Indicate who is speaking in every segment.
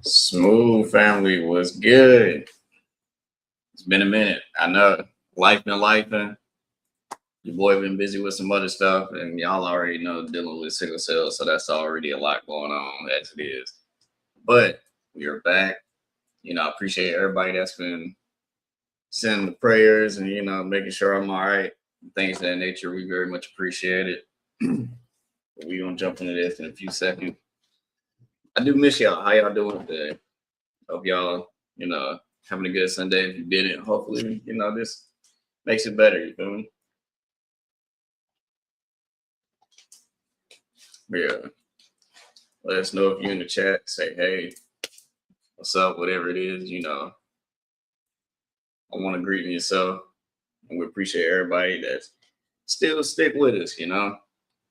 Speaker 1: Smooth family was good. It's been a minute. I know life been life, and your boy been busy with some other stuff, and y'all already know dealing with sickle cell, so that's already a lot going on as it is. But we're back. I appreciate everybody that's been sending the prayers and making sure I'm all right. Things of that nature. We very much appreciate it. We gonna jump into this in a few seconds. I do miss y'all. How y'all doing today? Hope y'all, having a good Sunday. If you didn't, hopefully, this makes it better. You feel me? But yeah. Let us know if you're in the chat. Say, hey, what's up? Whatever it is, I want to greet yourself. And we appreciate everybody that's still stick with us,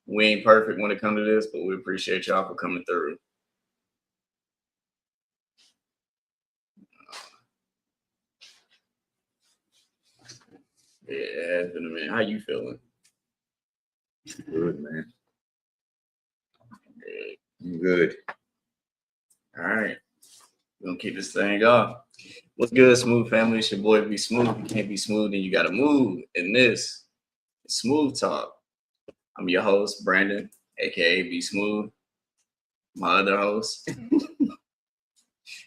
Speaker 1: We ain't perfect when it comes to this, but we appreciate y'all for coming through. Yeah, it has been a minute. How you feeling?
Speaker 2: Good, man. I'm good.
Speaker 1: All right. We're going to keep this thing off. What's good, Smooth family? It's your boy, Be Smooth. You can't be smooth, and you got to move. In this Smooth Talk, I'm your host, Brandon, a.k.a. Be Smooth. My other host.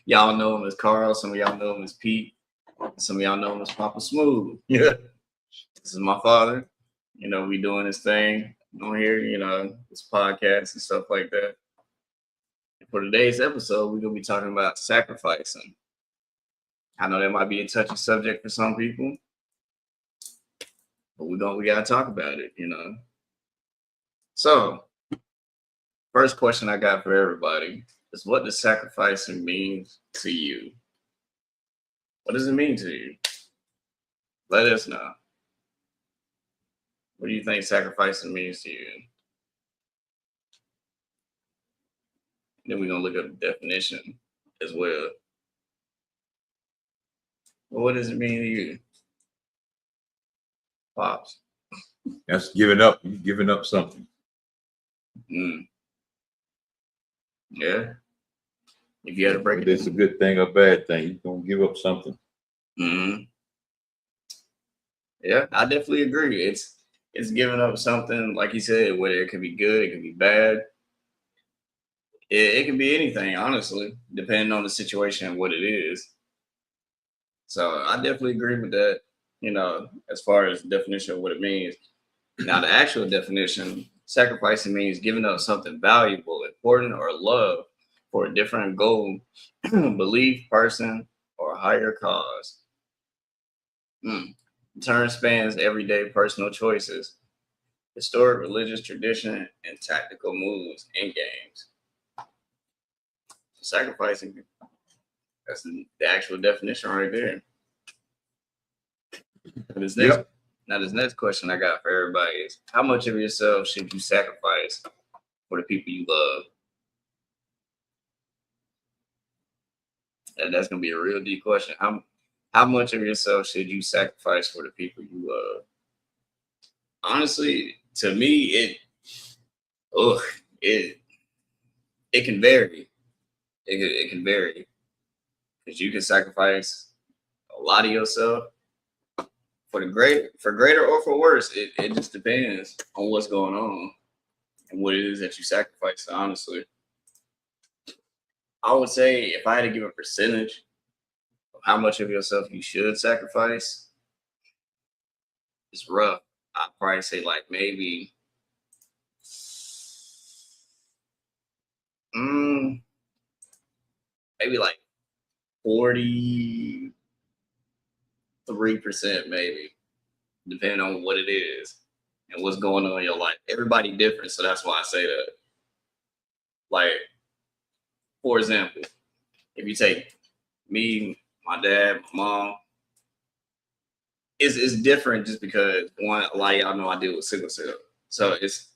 Speaker 1: Y'all know him as Carl. Some of y'all know him as Pete. Some of y'all know him as Papa Smooth. Yeah. This is my father. We doing this thing on here, this podcast and stuff like that. And for today's episode, we're going to be talking about sacrificing. I know that might be a touchy subject for some people, but we got to talk about it, So, first question I got for everybody is, what does sacrificing mean to you? What does it mean to you? Let us know. What do you think sacrificing means to you? Then we're going to look up the definition as well. Well, what does it mean to you? Pops.
Speaker 2: That's giving up. You're giving up something.
Speaker 1: Yeah. If you had to break
Speaker 2: it, it's a good thing or bad thing. You're going to give up something.
Speaker 1: Yeah, I definitely agree. It's giving up something, like you said, whether it could be good, it could be bad. It can be anything, honestly, depending on the situation and what it is. So I definitely agree with that, as far as the definition of what it means. Now, the actual definition, sacrificing means giving up something valuable, important, or loved for a different goal, belief, person, or higher cause. The term spans everyday personal choices, historic religious tradition, and tactical moves in games. Sacrificing, that's the actual definition right there. This next question I got for everybody is, how much of yourself should you sacrifice for the people you love? And that's going to be a real deep question. How much of yourself should you sacrifice for the people you love? Honestly, to me, it can vary. It can vary, because you can sacrifice a lot of yourself for greater or for worse. It just depends on what's going on and what it is that you sacrifice. Honestly, I would say, if I had to give a percentage of how much of yourself you should sacrifice, it's rough. I'd probably say like maybe like 43%, maybe, depending on what it is and what's going on in your life. Everybody different, so that's why I say that. Like, for example, if you take me, my dad, my mom, it's different, just because, one, a lot of y'all know I deal with sickle cell. So it's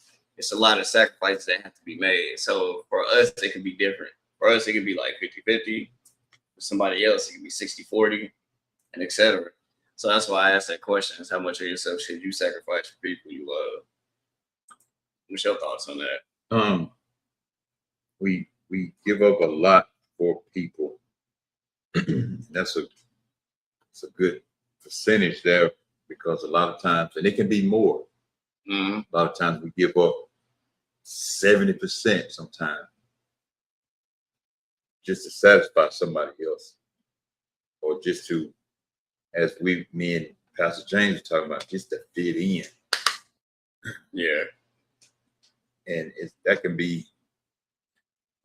Speaker 1: a lot of sacrifices that have to be made. So for us, it can be different. For us, it could be like 50-50. For somebody else, it could be 60-40, and etc. So that's why I asked that question, is how much of yourself should you sacrifice for people you love? What's your thoughts on that?
Speaker 2: We give up a lot for people. That's it's a good percentage there because a lot of times, and it can be more.
Speaker 1: Hmm.
Speaker 2: A lot of times we give up 70% sometimes just to satisfy somebody else, or just to, as me and Pastor James were talking about, just to fit in.
Speaker 1: Yeah.
Speaker 2: And that can be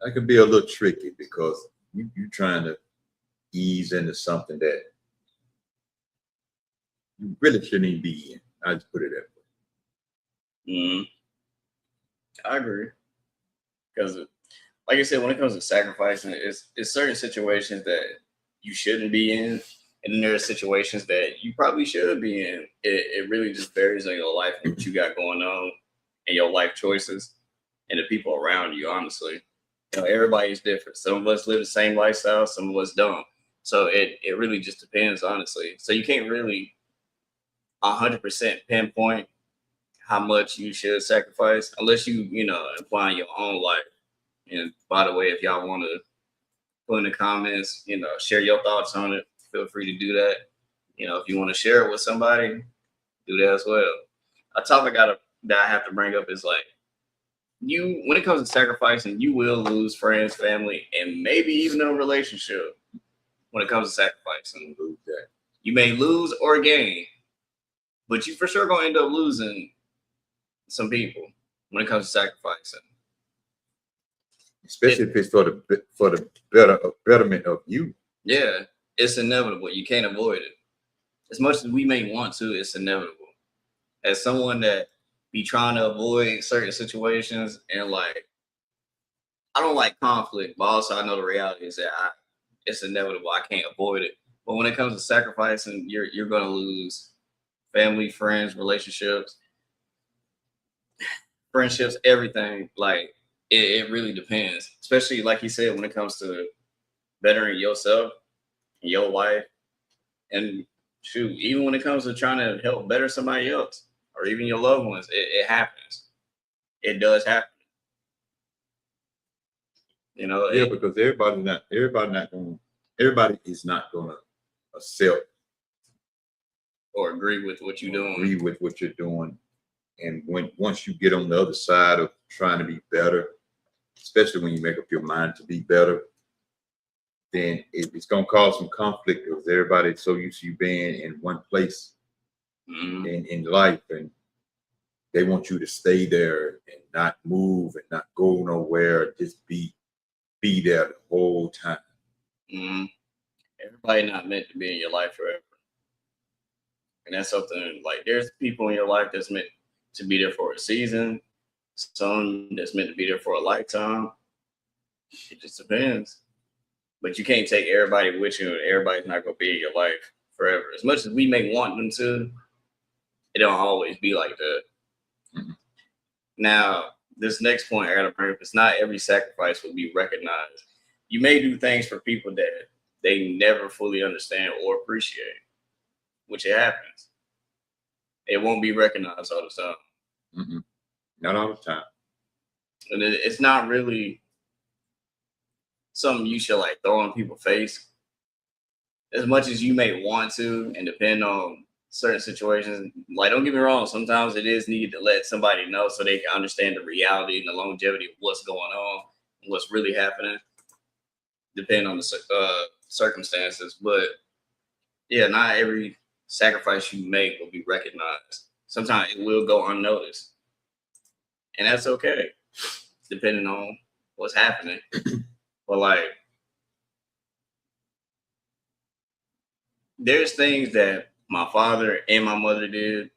Speaker 2: a little tricky because you trying to ease into something that you really shouldn't even be in. I just put it that way.
Speaker 1: Hmm. I agree. Because, like I said, when it comes to sacrificing, it's certain situations that you shouldn't be in, and then there are situations that you probably should be in. It really just varies on your life and what you got going on, and your life choices, and the people around you. Honestly, everybody's different. Some of us live the same lifestyle, some of us don't. So it really just depends, honestly. So you can't really 100% pinpoint how much you should sacrifice unless you apply in your own life. And by the way, if y'all want to put in the comments, share your thoughts on it, feel free to do that. If you want to share it with somebody, do that as well. A topic that I have to bring up is like, when it comes to sacrificing, you will lose friends, family, and maybe even a relationship when it comes to sacrificing. You may lose or gain, but you for sure gonna end up losing some people when it comes to sacrificing.
Speaker 2: Especially if it's for the betterment of you.
Speaker 1: Yeah, it's inevitable. You can't avoid it. As much as we may want to, it's inevitable. As someone that be trying to avoid certain situations, and like, I don't like conflict, but also I know the reality is that it's inevitable. I can't avoid it. But when it comes to sacrificing, you're gonna lose family, friends, relationships, friendships, everything. Like, it really depends. Especially like you said, when it comes to bettering yourself and your life, and shoot, even when it comes to trying to help better somebody else or even your loved ones, it happens. It does happen.
Speaker 2: Yeah, because everybody is not gonna accept
Speaker 1: or agree with what you're doing.
Speaker 2: Agree with what you're doing. And once you get on the other side of trying to be better, especially when you make up your mind to be better, then it's gonna cause some conflict because everybody's so used to you being in one place in life, and they want you to stay there and not move and not go nowhere, just be there the whole time.
Speaker 1: Everybody not meant to be in your life forever. And that's something like, there's people in your life that's meant to be there for a season, some that's meant to be there for a lifetime. It just depends. But you can't take everybody with you, and everybody's not going to be in your life forever. As much as we may want them to, it don't always be like that.
Speaker 2: Mm-hmm.
Speaker 1: Now, this next point I got to bring up is not every sacrifice will be recognized. You may do things for people that they never fully understand or appreciate, which it happens. It won't be recognized all the time.
Speaker 2: Mm-hmm. Not all the time.
Speaker 1: And it's not really something you should like throw in people's face. As much as you may want to, and depend on certain situations, like, don't get me wrong, sometimes it is needed to let somebody know so they can understand the reality and the longevity of what's going on and what's really happening, depending on the circumstances. But yeah, not every sacrifice you make will be recognized. Sometimes it will go unnoticed, and that's okay, depending on what's happening. But like, there's things that my father and my mother did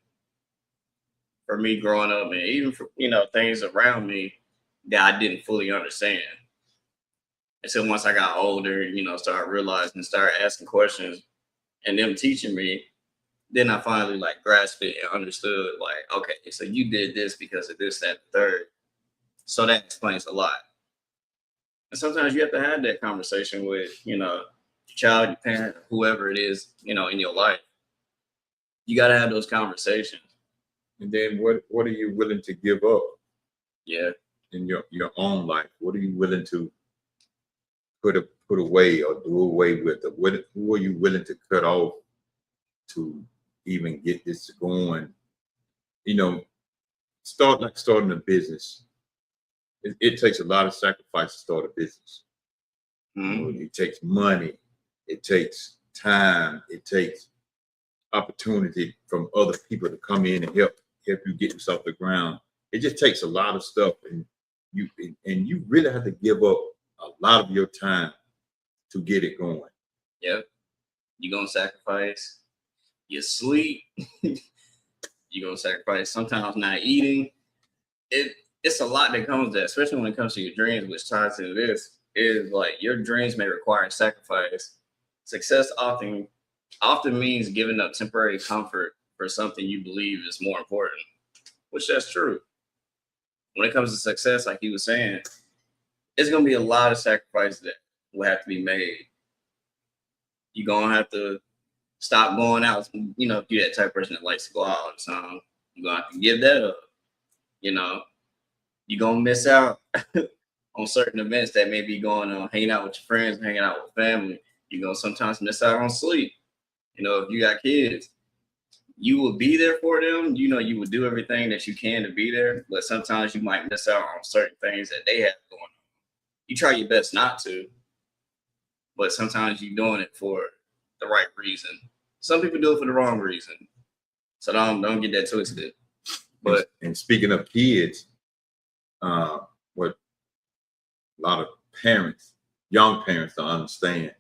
Speaker 1: for me growing up, and even for things around me that I didn't fully understand. And so once I got older, started realizing, started asking questions, and them teaching me, then I finally like grasped it and understood, like, okay, so you did this because of this, that, third. So that explains a lot. And sometimes you have to have that conversation with, your child, your parent, whoever it is, in your life. You got to have those conversations.
Speaker 2: And then what are you willing to give up?
Speaker 1: Yeah.
Speaker 2: In your own life, what are you willing to put away or do away with? Or who are you willing to cut off to even get this going? You know, starting a business. It takes a lot of sacrifice to start a business. It takes money, it takes time, it takes opportunity from other people to come in and help you get this off the ground. It just takes a lot of stuff, and you really have to give up a lot of your time to get it going.
Speaker 1: Yep. You're gonna sacrifice your sleep. You're gonna sacrifice sometimes not eating. It's a lot that comes to that, especially when it comes to your dreams, which ties into this, is like your dreams may require sacrifice. Success often means giving up temporary comfort for something you believe is more important, which that's true. When it comes to success, like he was saying, it's gonna be a lot of sacrifice that will have to be made. You're gonna have to stop going out. You know, if you're that type of person that likes to go out all the time, you're gonna have to give that up. You know, you're gonna miss out on certain events that may be going on, hanging out with your friends, hanging out with family. You're gonna sometimes miss out on sleep. You know, if you got kids, you will be there for them. You know, you will do everything that you can to be there, but sometimes you might miss out on certain things that they have going on. You try your best not to, but sometimes you're doing it for the right reason. Some people do it for the wrong reason. So don't get that twisted. But
Speaker 2: and speaking of kids, what a lot of parents, young parents, don't understand.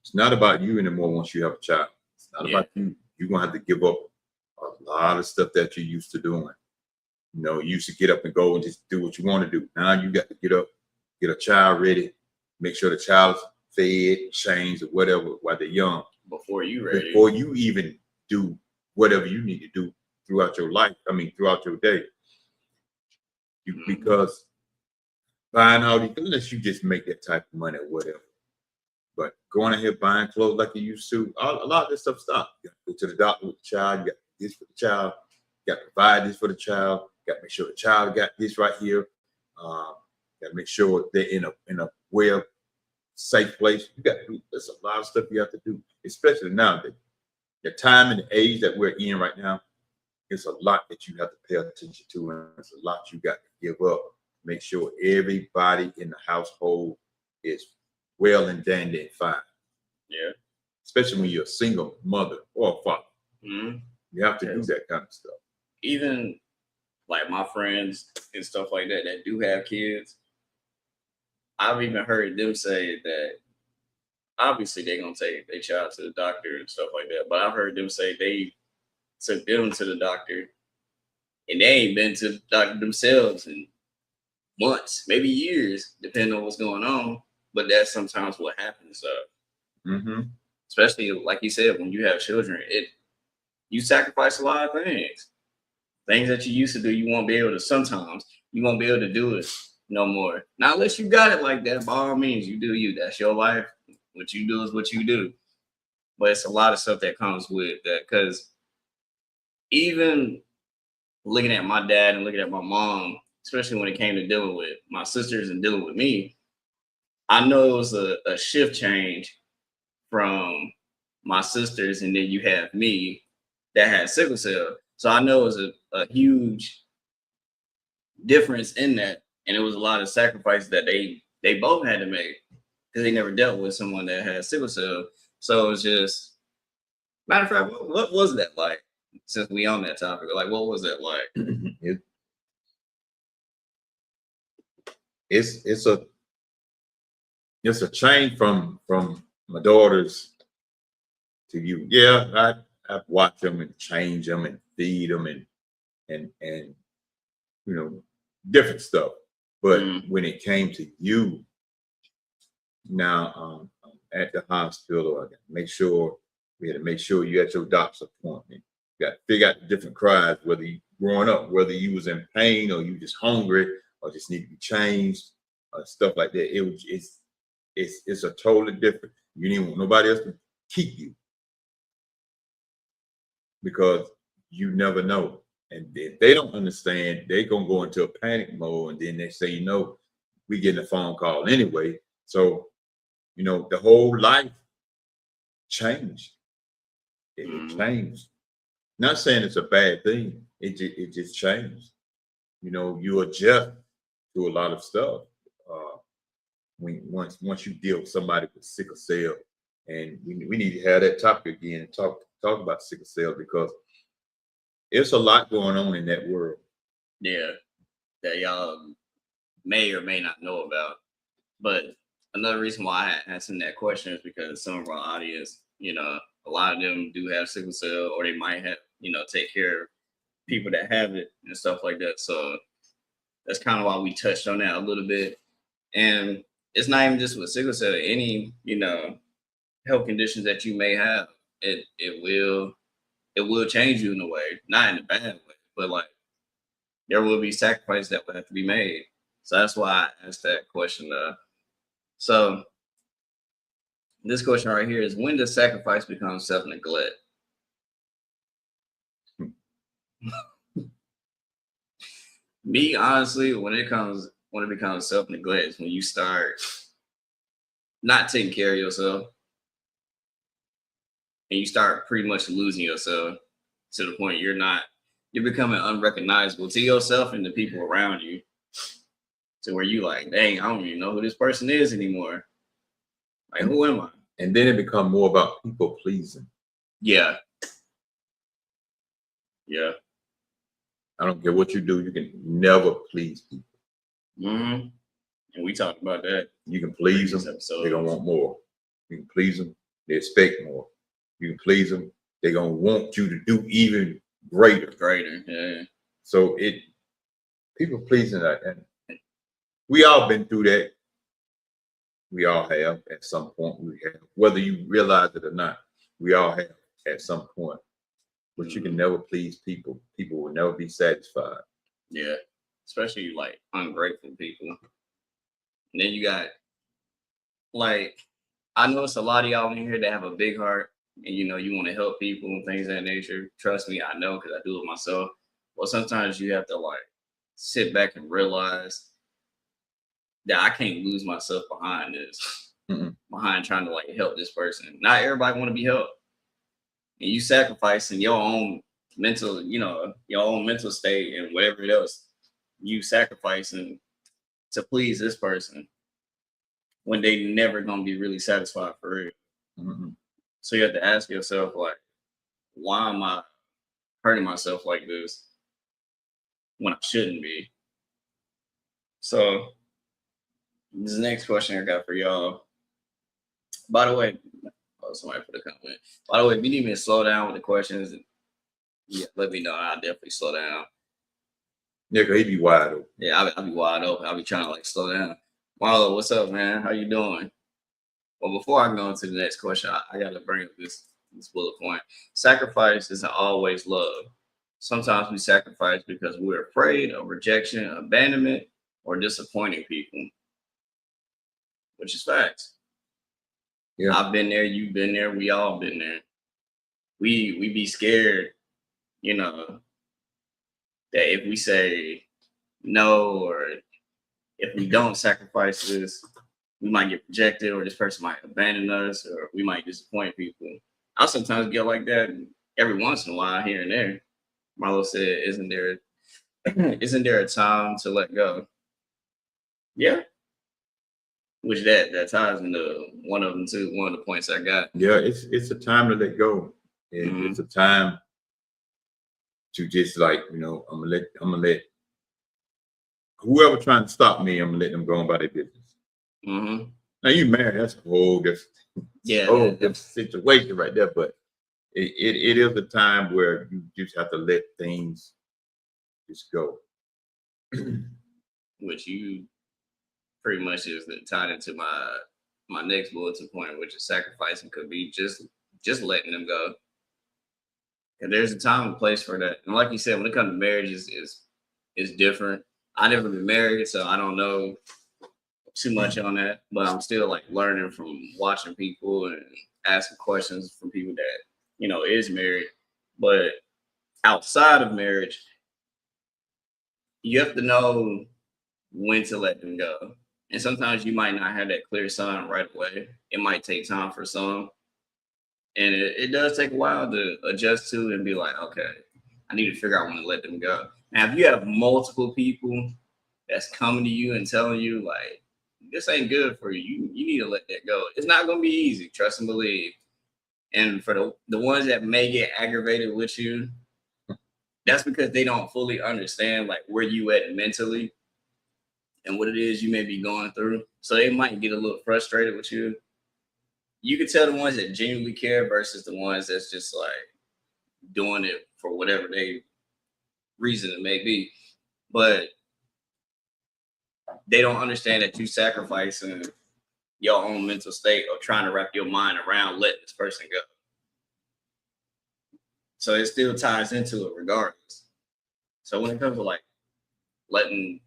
Speaker 2: It's not about you anymore once you have a child. It's not about you. You're gonna have to give up a lot of stuff that you used to doing. You know, you used to get up and go and just do what you want to do. Now you got to get up, get a child ready, make sure the child's fed, changed, or whatever while they're young.
Speaker 1: Before you ready.
Speaker 2: Before you even do whatever you need to do throughout your life. I mean, throughout your day. Because buying all these, unless you just make that type of money or whatever. But going out here buying clothes like you used to, a lot of this stuff stopped. You got to go to the doctor with the child. You got this for the child. You got to provide this for the child. You got to make sure the child got this right here. Got to make sure they're in a well, safe place. You got to do. There's a lot of stuff you have to do, especially now. The time and the age that we're in right now, it's a lot that you have to pay attention to, and it's a lot you got to give up. Make sure everybody in the household is well and dandy and fine.
Speaker 1: Yeah.
Speaker 2: Especially when you're a single mother or a father.
Speaker 1: Mm-hmm.
Speaker 2: You have to do that kind of stuff.
Speaker 1: Even like my friends and stuff like that that do have kids, I've even heard them say that obviously they're gonna take their child to the doctor and stuff like that. But I've heard them say they took them to the doctor and they ain't been to the doctor themselves in months, maybe years, depending on what's going on. But that's sometimes what happens. Especially like you said, when you have children, you sacrifice a lot of things. Things that you used to do, you won't be able to. Sometimes you won't be able to do it no more. Now, unless you got it like that, by all means, you do you. That's your life. What you do is what you do. But it's a lot of stuff that comes with that. Because even looking at my dad and looking at my mom, especially when it came to dealing with my sisters and dealing with me, I know it was a shift change from my sisters, and then you have me that had sickle cell. So I know it was a huge difference in that, and it was a lot of sacrifices that they both had to make because they never dealt with someone that had sickle cell. So it was just, matter of fact, what was that like? Since we on that topic, like what was that like?
Speaker 2: It's a change from my daughters to you. Yeah, I watch them and change them and feed them and you know, different stuff. But when it came to you, now at the hospital, I got to make sure you at your doctor's appointment. You got to figure out the different cries, whether you growing up, whether you was in pain or you just hungry or just need to be changed, stuff like that. It's a totally different. You didn't want nobody else to keep you because you never know. And if they don't understand, they're gonna go into a panic mode, and then they say, we getting a phone call anyway. So, the whole life changed. It
Speaker 1: Mhm.
Speaker 2: changed. Not saying it's a bad thing. It just changed. You adjust to a lot of stuff. Uh, once you deal with somebody with sickle cell, and we need to have that topic again and talk about sickle cell because it's a lot going on in that world.
Speaker 1: Yeah, that y'all may or may not know about. But another reason why I asked him that question is because some of our audience, a lot of them do have sickle cell, or they might have, take care of people that have it and stuff like that. So that's kind of why we touched on that a little bit. And it's not even just with sickle cell, any, health conditions that you may have, it will change you in a way, not in a bad way, but like there will be sacrifices that will have to be made. So that's why I asked that question. So this question right here is, when does sacrifice become self-neglect? Me, honestly, when it becomes self-neglect is when you start not taking care of yourself and you start pretty much losing yourself to the point you're becoming unrecognizable to yourself and the people around you, to where you like, dang, I don't even know who this person is anymore. Like, who am I?
Speaker 2: And then it become more about people pleasing.
Speaker 1: Yeah. Yeah.
Speaker 2: I don't care what you do, you can never please people.
Speaker 1: Mm-hmm. And we talked about that.
Speaker 2: You can please them, they're gonna want more. You can please them, they expect more. You can please them, they're gonna want you to do even greater.
Speaker 1: Greater, yeah.
Speaker 2: So people pleasing, and we all been through that. We all have at some point. We have, whether you realize it or not, we all have at some point. But you can never please people. People will never be satisfied.
Speaker 1: Yeah. Especially like ungrateful people. And then you got, like, I know it's a lot of y'all in here that have a big heart and you want to help people and things of that nature. Trust me, I know, because I do it myself. But sometimes you have to like sit back and realize that I can't lose myself behind this, behind trying to like help this person. Not everybody want to be helped. And you sacrificing your own mental, your own mental state and whatever else you sacrificing to please this person when they never gonna be really satisfied for real. So you have to ask yourself, like, why am I hurting myself like this when I shouldn't be? So this next question I got for y'all. By the way, somebody put a comment. By the way, if you need me to slow down with the questions, yeah, let me know. I'll definitely slow down.
Speaker 2: Yeah, cause he be wide open.
Speaker 1: Yeah, I'll be wide open. I'll be trying to like slow down. Marlo, what's up, man? How you doing? Well, before I go into the next question, I gotta bring up this bullet point. Sacrifice isn't always love. Sometimes we sacrifice because we're afraid of rejection, abandonment, or disappointing people, which is facts.
Speaker 2: Yeah.
Speaker 1: I've been there, you've been there, we all been there. We be scared, that if we say no, or if we don't sacrifice this, we might get rejected, or this person might abandon us, or we might disappoint people. I sometimes get like that every once in a while, here and there. Marlo said, isn't there a time to let go? Yeah. Which that ties into one of them too, one of the points I got.
Speaker 2: Yeah, it's a time to let go. It's a time to just like, I'm gonna let whoever trying to stop me, I'm gonna let them go on by their business. Now you married, that's a whole different situation right there. But it is a time where you just have to let things just go.
Speaker 1: Which you pretty much is tied into my next bulletin point, which is sacrificing could be just letting them go. And there's a time and place for that. And like you said, when it comes to marriage, is different. I never been married, so I don't know too much on that, but I'm still like learning from watching people and asking questions from people that is married. But outside of marriage, you have to know when to let them go And sometimes you might not have that clear sign right away. It might take time for some. And it does take a while to adjust to and be like, okay, I need to figure out when to let them go. Now, if you have multiple people that's coming to you and telling you, like, this ain't good for you, you need to let that go. It's not going to be easy, trust and believe. And for the ones that may get aggravated with you, that's because they don't fully understand, like, where you at mentally and what it is you may be going through. So they might get a little frustrated with you. You can tell the ones that genuinely care versus the ones that's just like doing it for whatever they reason it may be. But they don't understand that you sacrificing your own mental state of trying to wrap your mind around letting this person go. So it still ties into it regardless. So when it comes to like letting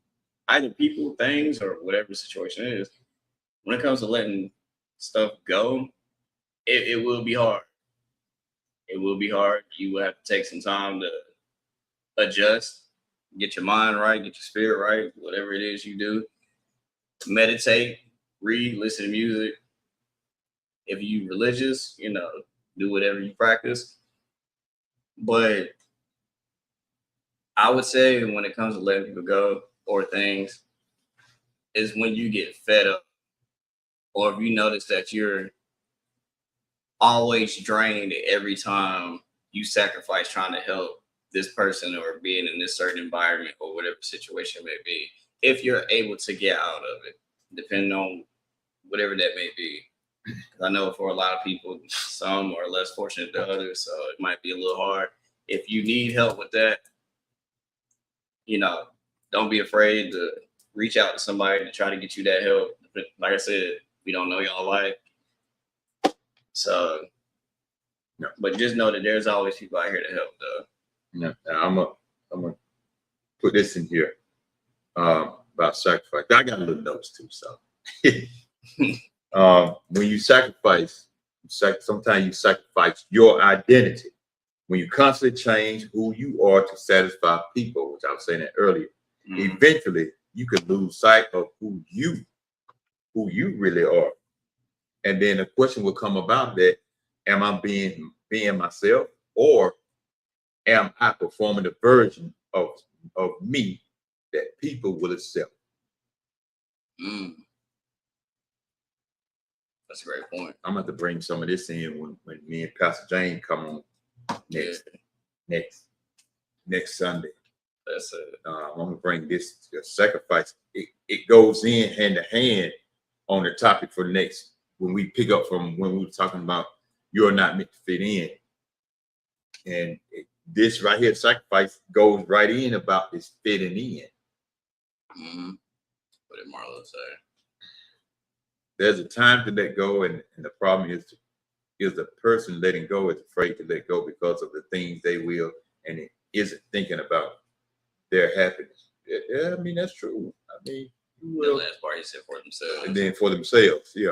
Speaker 1: either people, things, or whatever the situation is, when it comes to letting stuff go, it will be hard. It will be hard. You will have to take some time to adjust, get your mind right, get your spirit right, whatever it is you do. Meditate, read, listen to music. If you religious, do whatever you practice. But I would say when it comes to letting people go or things, is when you get fed up, or if you notice that you're always drained every time you sacrifice trying to help this person or being in this certain environment or whatever situation may be, if you're able to get out of it, depending on whatever that may be. I know for a lot of people, some are less fortunate than others, so it might be a little hard. If you need help with that, don't be afraid to reach out to somebody to try to get you that help. Like I said, we don't know y'all life. So,
Speaker 2: no.
Speaker 1: But just know that there's always people out here to help, though.
Speaker 2: No, I'm gonna put this in here about sacrifice. I got a little notes too, so when you sacrifice, sometimes you sacrifice your identity. When you constantly change who you are to satisfy people, which I was saying that earlier, eventually you could lose sight of who you really are. And then the question will come about that: am I being myself, or am I performing the version of me that people will accept?
Speaker 1: That's a great point.
Speaker 2: I'm going to bring some of this in when me and Pastor James come on next Sunday.
Speaker 1: That's it.
Speaker 2: I'm going to bring this sacrifice. It goes in hand to hand on the topic for next, when we pick up from when we were talking about you're not meant to fit in. And this right here, sacrifice, goes right in about this fitting in.
Speaker 1: What did Marlo say?
Speaker 2: There's a time to let go, and the problem is the person letting go is afraid to let go because of the things they will, and it isn't thinking about their happiness. Yeah, I mean, that's true. I mean, you will.
Speaker 1: The last part he said for themselves.
Speaker 2: And then for themselves, yeah.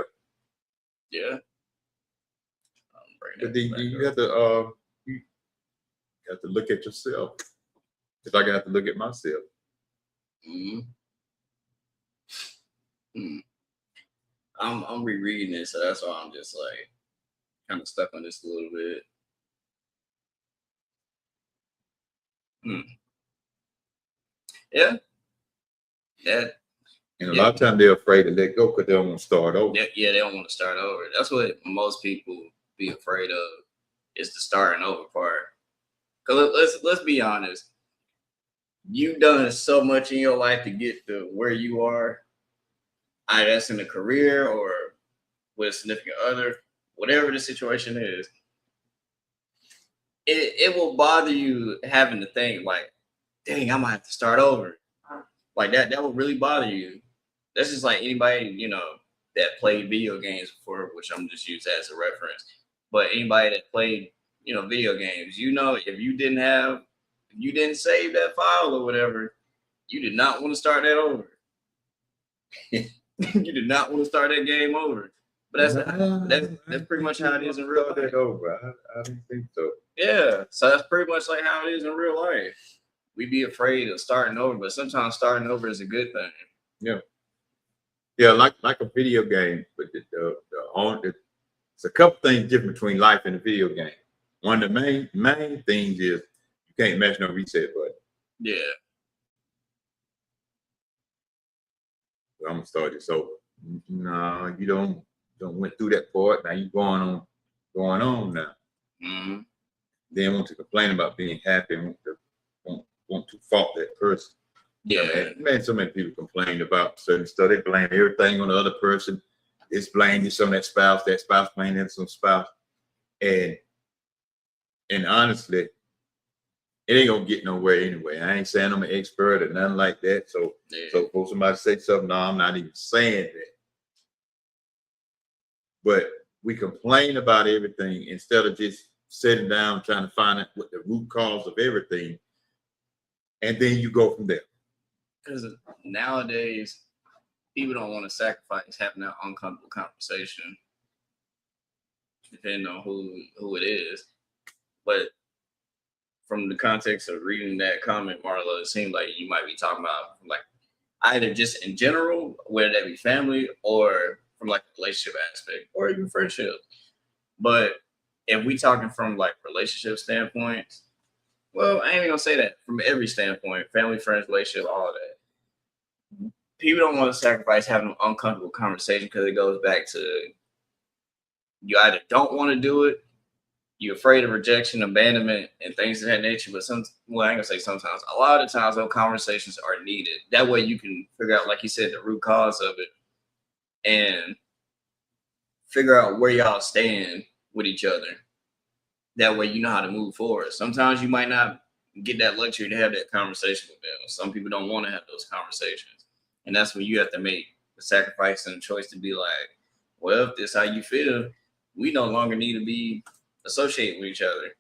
Speaker 1: Yeah.
Speaker 2: But then you have to look at yourself. It's like I have to look at myself.
Speaker 1: I'm rereading it, so that's why I'm just like kind of stuck on this a little bit. Yeah. That.
Speaker 2: And a lot of times they're afraid to let go because they don't want to start over.
Speaker 1: Yeah, they don't want to start over. That's what most people be afraid of, is the starting over part. Because let's be honest, you've done so much in your life to get to where you are. Either that's in a career or with a significant other, whatever the situation is. It will bother you having to think like, dang, I might have to start over. Like that will really bother you. That's just like anybody, that played video games before, which I'm just using as a reference. But anybody that played, video games, if you didn't save that file or whatever, you did not want to start that over. You did not want to start that game over. But that's pretty much how it is in real life.
Speaker 2: That over. I don't think so.
Speaker 1: Yeah, so that's pretty much like how it is in real life. We be afraid of starting over, but sometimes starting over is a good thing.
Speaker 2: Yeah. Yeah, like a video game, but it's a couple things different between life and a video game. One of the main things is you can't match no reset button.
Speaker 1: Yeah.
Speaker 2: So I'm gonna start this over. No, you don't went through that part. Now you going on now.
Speaker 1: Mm-hmm.
Speaker 2: Then want to complain about being happy and want to fault that person.
Speaker 1: Yeah.
Speaker 2: Man, so many people complain about certain stuff. They blame everything on the other person. It's blamed some that spouse blaming some spouse. And honestly, it ain't gonna get nowhere anyway. I ain't saying I'm an expert or nothing like that. So for somebody to say something, no, I'm not even saying that. But we complain about everything instead of just sitting down trying to find out what the root cause of everything, and then you go from there.
Speaker 1: Because nowadays, people don't want to sacrifice having that uncomfortable conversation, depending on who it is. But from the context of reading that comment, Marlo, it seemed like you might be talking about like either just in general, whether that be family or from like a relationship aspect or even friendship. But if we talking from like relationship standpoint, well, I ain't even gonna say that from every standpoint, family, friends, relationship, all of that. People don't want to sacrifice having an uncomfortable conversation because it goes back to you either don't want to do it, you're afraid of rejection, abandonment, and things of that nature. But well, I ain't gonna say sometimes. A lot of the times, those conversations are needed. That way, you can figure out, like you said, the root cause of it, and figure out where y'all stand with each other. That way, you know how to move forward. Sometimes you might not get that luxury to have that conversation with them. Some people don't want to have those conversations, and that's when you have to make the sacrifice and the choice to be like, well, if this is how you feel, we no longer need to be associated with each other.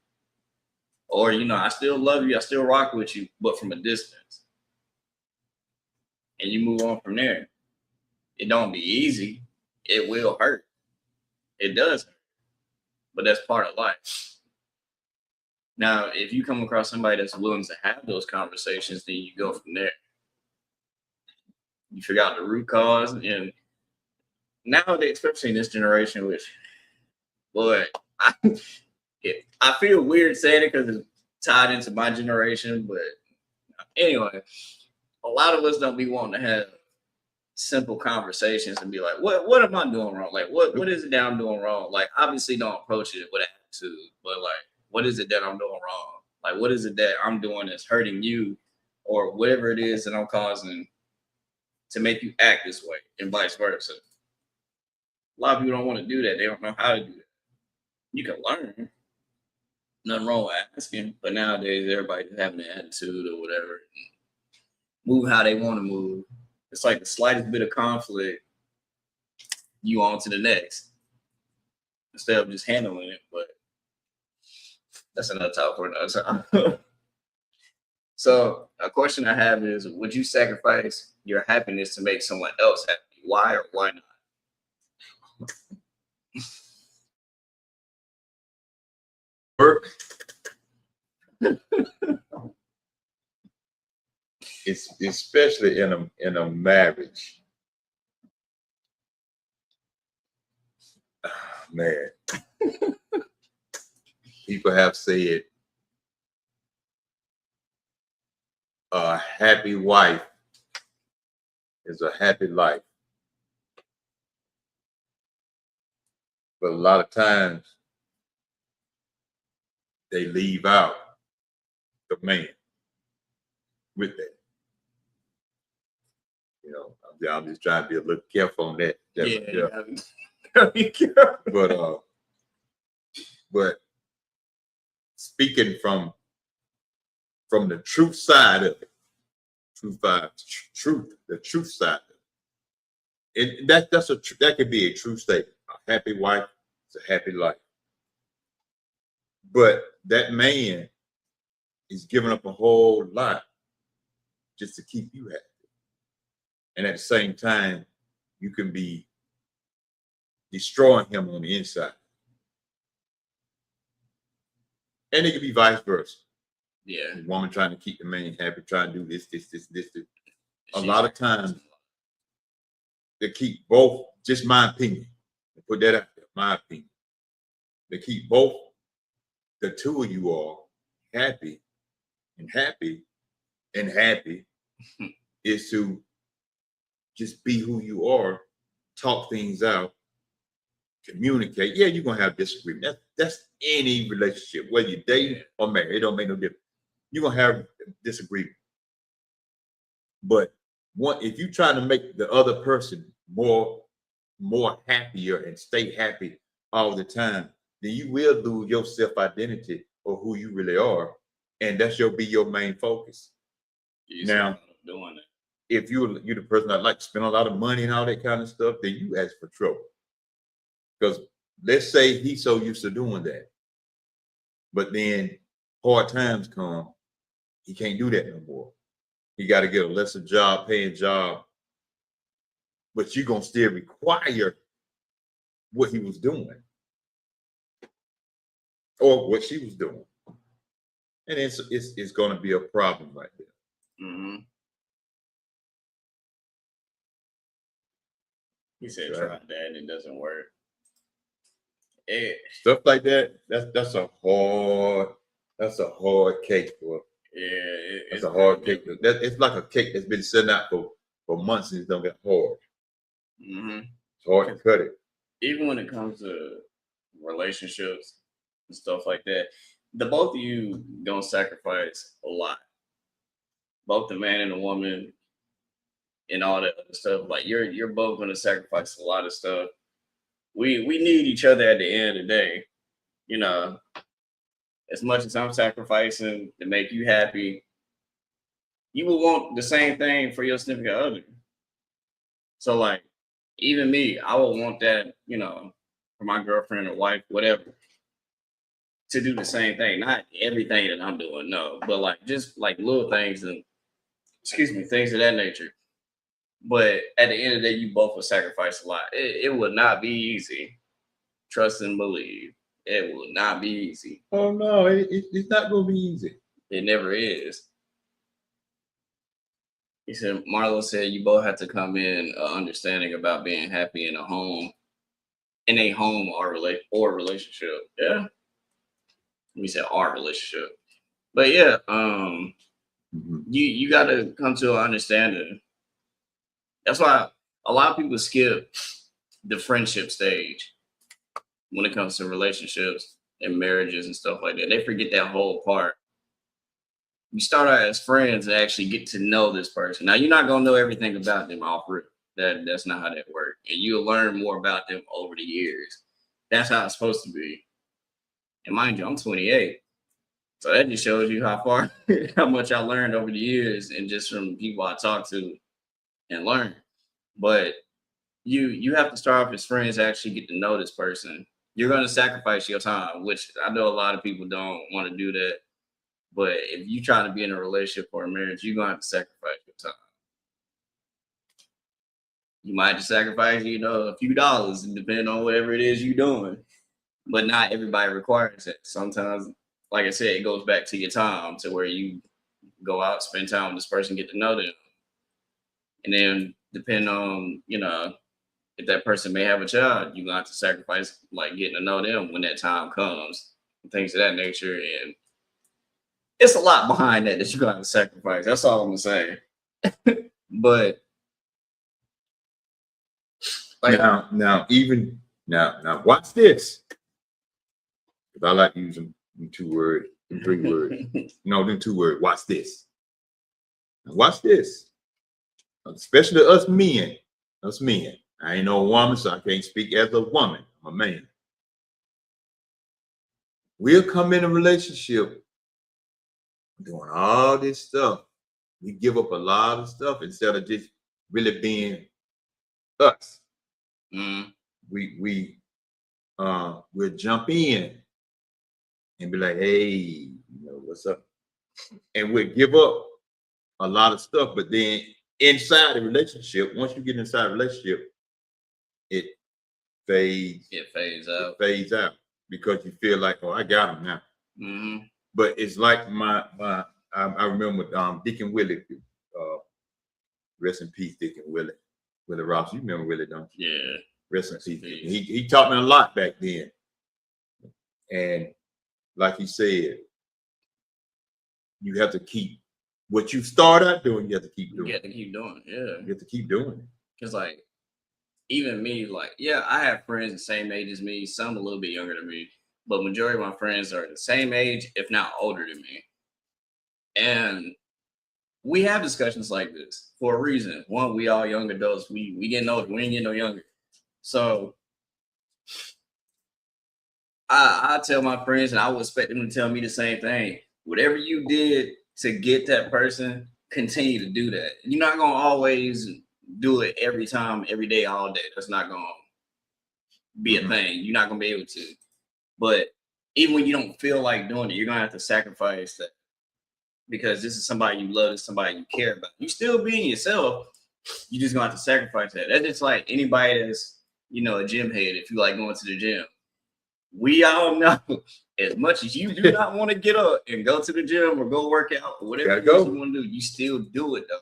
Speaker 1: Or, I still love you, I still rock with you, but from a distance. And you move on from there. It don't be easy. It will hurt. It does hurt. But that's part of life. Now, if you come across somebody that's willing to have those conversations, then you go from there. You figure out the root cause. And nowadays, especially in this generation, which, boy, I feel weird saying it because it's tied into my generation. But anyway, a lot of us don't be wanting to have simple conversations and be like, what am I doing wrong? Like, what is it that I'm doing wrong? Like, obviously don't approach it with attitude, but like, what is it that I'm doing wrong? Like, what is it that I'm doing that's hurting you or whatever it is that I'm causing to make you act this way and vice versa? A lot of people don't want to do that. They don't know how to do that. You can learn. Nothing wrong with asking, but nowadays everybody's having an attitude or whatever. Move how they want to move. It's like the slightest bit of conflict, you on to the next instead of just handling it. But that's another topic for another time. So a question I have is, would you sacrifice your happiness to make someone else happy? Why or why not?
Speaker 2: Work. It's especially in a marriage. Man, people have said a happy wife is a happy life. But a lot of times they leave out the man with that. I'm just trying to be a little careful on that.
Speaker 1: Be careful.
Speaker 2: But speaking from the truth side of it, the truth side of it, that could be a true statement. A happy wife is a happy life. But that man is giving up a whole lot just to keep you happy. And at the same time, you can be destroying him on the inside. And it could be vice versa.
Speaker 1: Yeah.
Speaker 2: The woman trying to keep the man happy, trying to do this. A lot of times to keep both, just my opinion, put that out there, my opinion, to keep both the two of you all happy and happy and happy is to just be who you are, talk things out, communicate. Yeah, you're gonna have disagreement. That's any relationship, whether you're dating or married, it don't make no difference. You're gonna have disagreement. But if you try to make the other person more happier and stay happy all the time, then you will lose your self-identity or who you really are. And that should be your main focus. Now,
Speaker 1: doing it.
Speaker 2: If you're the person that like to spend a lot of money and all that kind of stuff, then you ask for trouble. Because let's say he's so used to doing that, but then hard times come, he can't do that no more. He got to get a lesser paying job, but you're gonna still require what he was doing or what she was doing, and it's gonna be a problem right there.
Speaker 1: Mm-hmm. He said,
Speaker 2: Right.
Speaker 1: "Try that, and it doesn't work."
Speaker 2: Stuff like that. That's a hard cake for.
Speaker 1: Yeah,
Speaker 2: it's a hard cake. It's like a cake that's been sitting out for months and it's don't get hard.
Speaker 1: Mm-hmm.
Speaker 2: It's hard to cut it.
Speaker 1: Even when it comes to relationships and stuff like that, the both of you don't sacrifice a lot. Both the man and the woman and all that other stuff. Like you're both gonna sacrifice a lot of stuff. We need each other at the end of the day. You know, as much as I'm sacrificing to make you happy, you will want the same thing for your significant other. So like, even me, I would want that, you know, for my girlfriend or wife, whatever, to do the same thing. Not everything that I'm doing, no, but like just like little things and things of that nature. But at the end of the day, you both will sacrifice a lot. It would not be easy. Trust and believe. It will not be easy.
Speaker 2: Oh no, it's not gonna be easy.
Speaker 1: It never is. He said, Marlo said you both have to come in understanding about being happy in a home or relationship. Yeah. We said our relationship. But yeah, you gotta come to an understanding. That's why a lot of people skip the friendship stage when it comes to relationships and marriages and stuff like that. They forget that whole part. You start out as friends and actually get to know this person. Now you're not gonna know everything about them off rip. That's not how that works. And you'll learn more about them over the years. That's how it's supposed to be. And mind you, I'm 28. So that just shows you how much I learned over the years and just from people I talk to and learn. But you have to start off as friends, actually get to know this person. You're gonna sacrifice your time, which I know a lot of people don't want to do that. But if you try to be in a relationship or a marriage, you're gonna have to sacrifice your time. You might just sacrifice, a few dollars, depending on whatever it is you're doing. But not everybody requires it. Sometimes, like I said, it goes back to your time, to where you go out, spend time with this person, get to know them. And then depending on, if that person may have a child, you're gonna have to sacrifice like getting to know them when that time comes, and things of that nature. And it's a lot behind that you're gonna have to sacrifice. That's all I'm gonna say. But
Speaker 2: like now, watch this. Because I like using them 2 words, them 3 words. Them 2 words. Watch this. Now watch this. Especially us men. I ain't no woman, so I can't speak as a woman. I'm a man. We'll come in a relationship doing all this stuff. We give up a lot of stuff instead of just really being us. We'll jump in and be like, hey, what's up? And we'll give up a lot of stuff, but then inside the relationship, once you get inside the relationship, it fades.
Speaker 1: It fades out.
Speaker 2: It fades out because you feel like, oh, I got him now.
Speaker 1: Mm-hmm.
Speaker 2: But it's like I remember Deacon Willie, rest in peace, Deacon Willie. Willie Ross. You remember Willie, don't you?
Speaker 1: Yeah.
Speaker 2: Rest in peace. He taught me a lot back then. And like he said, you have to keep what you start out doing, you have to keep doing.
Speaker 1: You have to keep doing it. Yeah.
Speaker 2: You have to keep doing it.
Speaker 1: Because, like, even me, like, yeah, I have friends the same age as me, some a little bit younger than me, but majority of my friends are the same age, if not older than me. And we have discussions like this for a reason. One, we all young adults. We getting older. We ain't getting no younger. So I tell my friends, and I would expect them to tell me the same thing. Whatever you did to get that person, continue to do that. You're not gonna always do it every time, every day, all day. That's not gonna be a thing. You're not gonna be able to. But even when you don't feel like doing it, you're gonna have to sacrifice that. Because this is somebody you love, it's somebody you care about. You still being yourself, you just gonna have to sacrifice that. That's just like anybody that's, a gym head, if you like going to the gym. We all know, as much as you do not want to get up and go to the gym or go work out or whatever you want to do, you still do it though.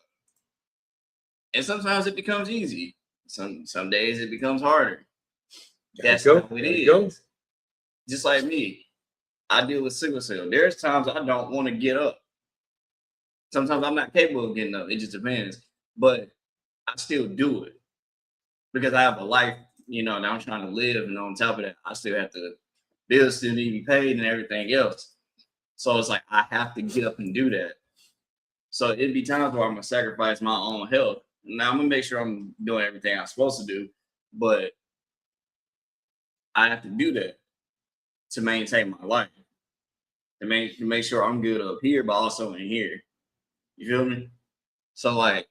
Speaker 1: And sometimes it becomes easy. Some days it becomes harder. That's how it is. Just like me, I deal with sickle cell. There's times I don't want to get up. Sometimes I'm not capable of getting up. It just depends. But I still do it because I have a life, and I'm trying to live. And on top of that, I still have to, bills still need to be paid and everything else. So it's like I have to get up and do that. So it'd be times where I'm gonna sacrifice my own health. Now I'm gonna make sure I'm doing everything I'm supposed to do, but I have to do that to maintain my life, to make sure I'm good up here, but also in here. You feel me? So like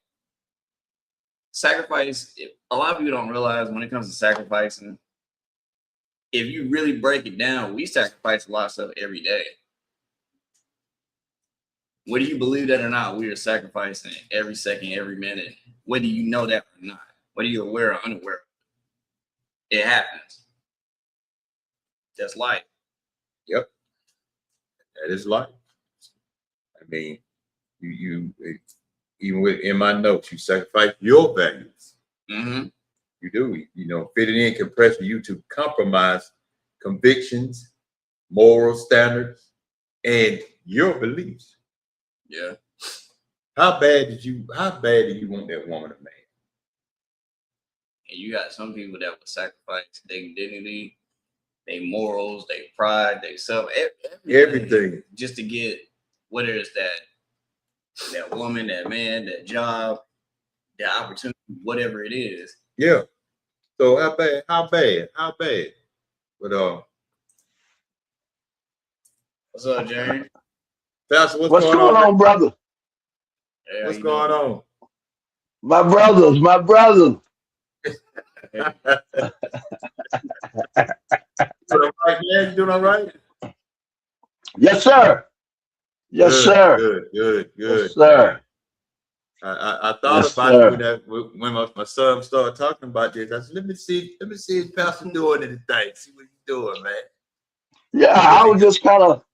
Speaker 1: sacrifice, a lot of people don't realize when it comes to sacrificing, if you really break it down, we sacrifice a lot of stuff every day. Whether you believe that or not, we are sacrificing every second, every minute, whether you know that or not, whether you're aware or unaware. It happens. That's life.
Speaker 2: Yep. That is life. I mean, you even in my notes, you sacrifice your values.
Speaker 1: Mm-hmm.
Speaker 2: You do. Fitting in can pressure you to compromise convictions, moral standards, and your beliefs.
Speaker 1: Yeah.
Speaker 2: How bad do you want that woman or man?
Speaker 1: And you got some people that would sacrifice their dignity, their morals, their pride, their self, everything just to get, whether it's that woman, that man, that job, that opportunity, whatever it is.
Speaker 2: Yeah. So how bad? But
Speaker 1: what's up, Jerry?
Speaker 2: Pastor,
Speaker 3: what's going on, brother?
Speaker 1: Hey,
Speaker 2: what's going on?
Speaker 3: My brothers.
Speaker 2: You doing all right?
Speaker 3: Yes, sir. Yes, sir.
Speaker 2: Good.
Speaker 3: Yes, sir.
Speaker 2: I thought about it when my son started talking about this. I said, let me see if Pastor doing anything. See what he's doing, man.
Speaker 3: Yeah, I was just kind of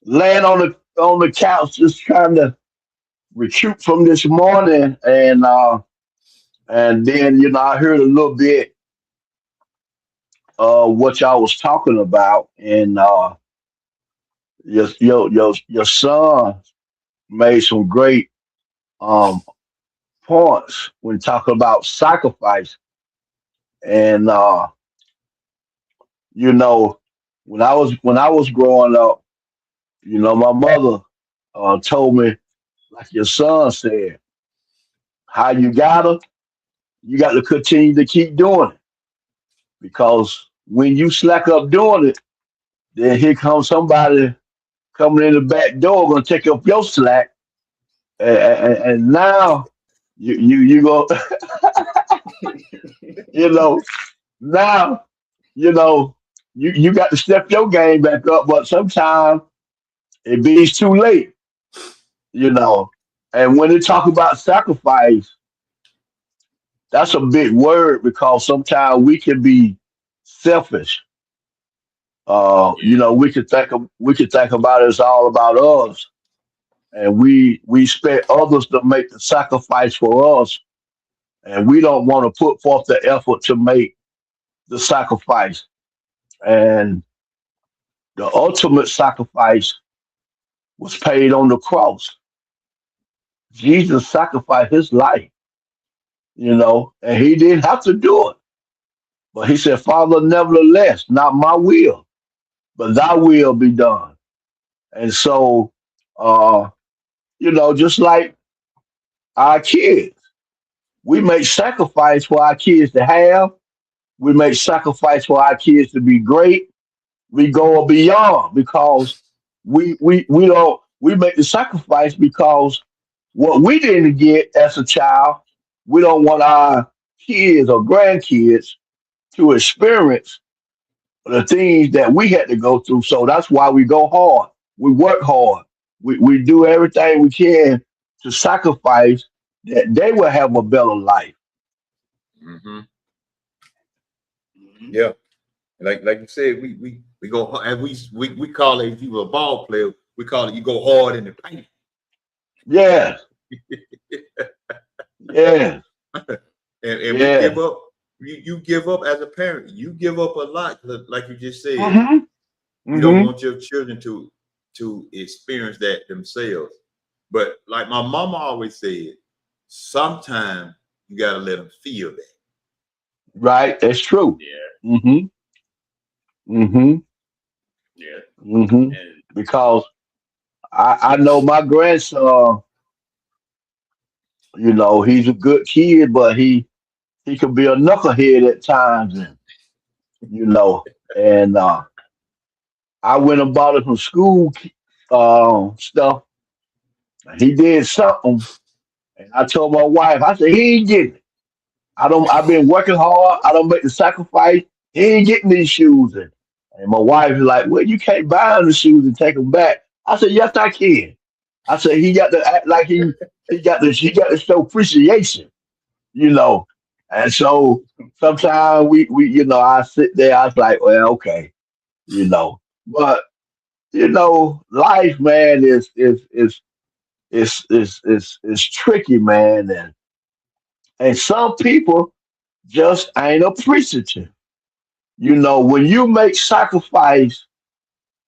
Speaker 3: laying on the couch, just trying to recoup from this morning, and then I heard a little bit what y'all was talking about, and your son made some great points when talking about sacrifice, and when I was growing up, my mother told me, like your son said, how you got to continue to keep doing it, because when you slack up doing it, then here comes somebody coming in the back door gonna take up your slack, and now you go, now you got to step your game back up, but sometimes it be too late, and when they talk about sacrifice, that's a big word, because sometimes we can be selfish. We could think about it's all about us, and we expect others to make the sacrifice for us, and we don't want to put forth the effort to make the sacrifice. And the ultimate sacrifice was paid on the cross. Jesus sacrificed his life, and he didn't have to do it. But he said, Father, nevertheless, not my will, but thy will be done. And so, uh, just like our kids, we make sacrifice for our kids to have. We make sacrifice for our kids to be great. We go beyond because we don't we make the sacrifice because what we didn't get as a child, we don't want our kids or grandkids to experience the things that we had to go through. So that's why we go hard. We work hard. We do everything we can to sacrifice that they will have a better life.
Speaker 2: Hmm.
Speaker 1: Mhm.
Speaker 2: Yeah. Like you said, we go and we call it, if you were a ball player, we call it you go hard in the paint.
Speaker 3: Yes, yes,
Speaker 2: And we
Speaker 3: yes.
Speaker 2: give up. You give up as a parent. You give up a lot, like you just said.
Speaker 3: hmm
Speaker 2: You don't
Speaker 3: hmm
Speaker 2: want your children to experience that themselves. But like my mama always said, sometimes you gotta let them feel that.
Speaker 3: Right, that's true.
Speaker 1: Yeah,
Speaker 3: hmm hmm
Speaker 1: yeah,
Speaker 3: hmm
Speaker 1: and
Speaker 3: Because I know my grandson, he's a good kid, but he could be a knucklehead at times, and you know, and I went and bought him some school stuff. And he did something, and I told my wife, I said he ain't getting it. I've been working hard. I don't make the sacrifice. He ain't getting these shoes, and my wife is like, well, you can't buy him the shoes and take them back. I said, yes, I can. I said he got to act like he got to show appreciation, you know. And so sometimes we I sit there, I was like, well, okay, but life, man, is tricky, man, and some people just ain't appreciative. When you make sacrifice,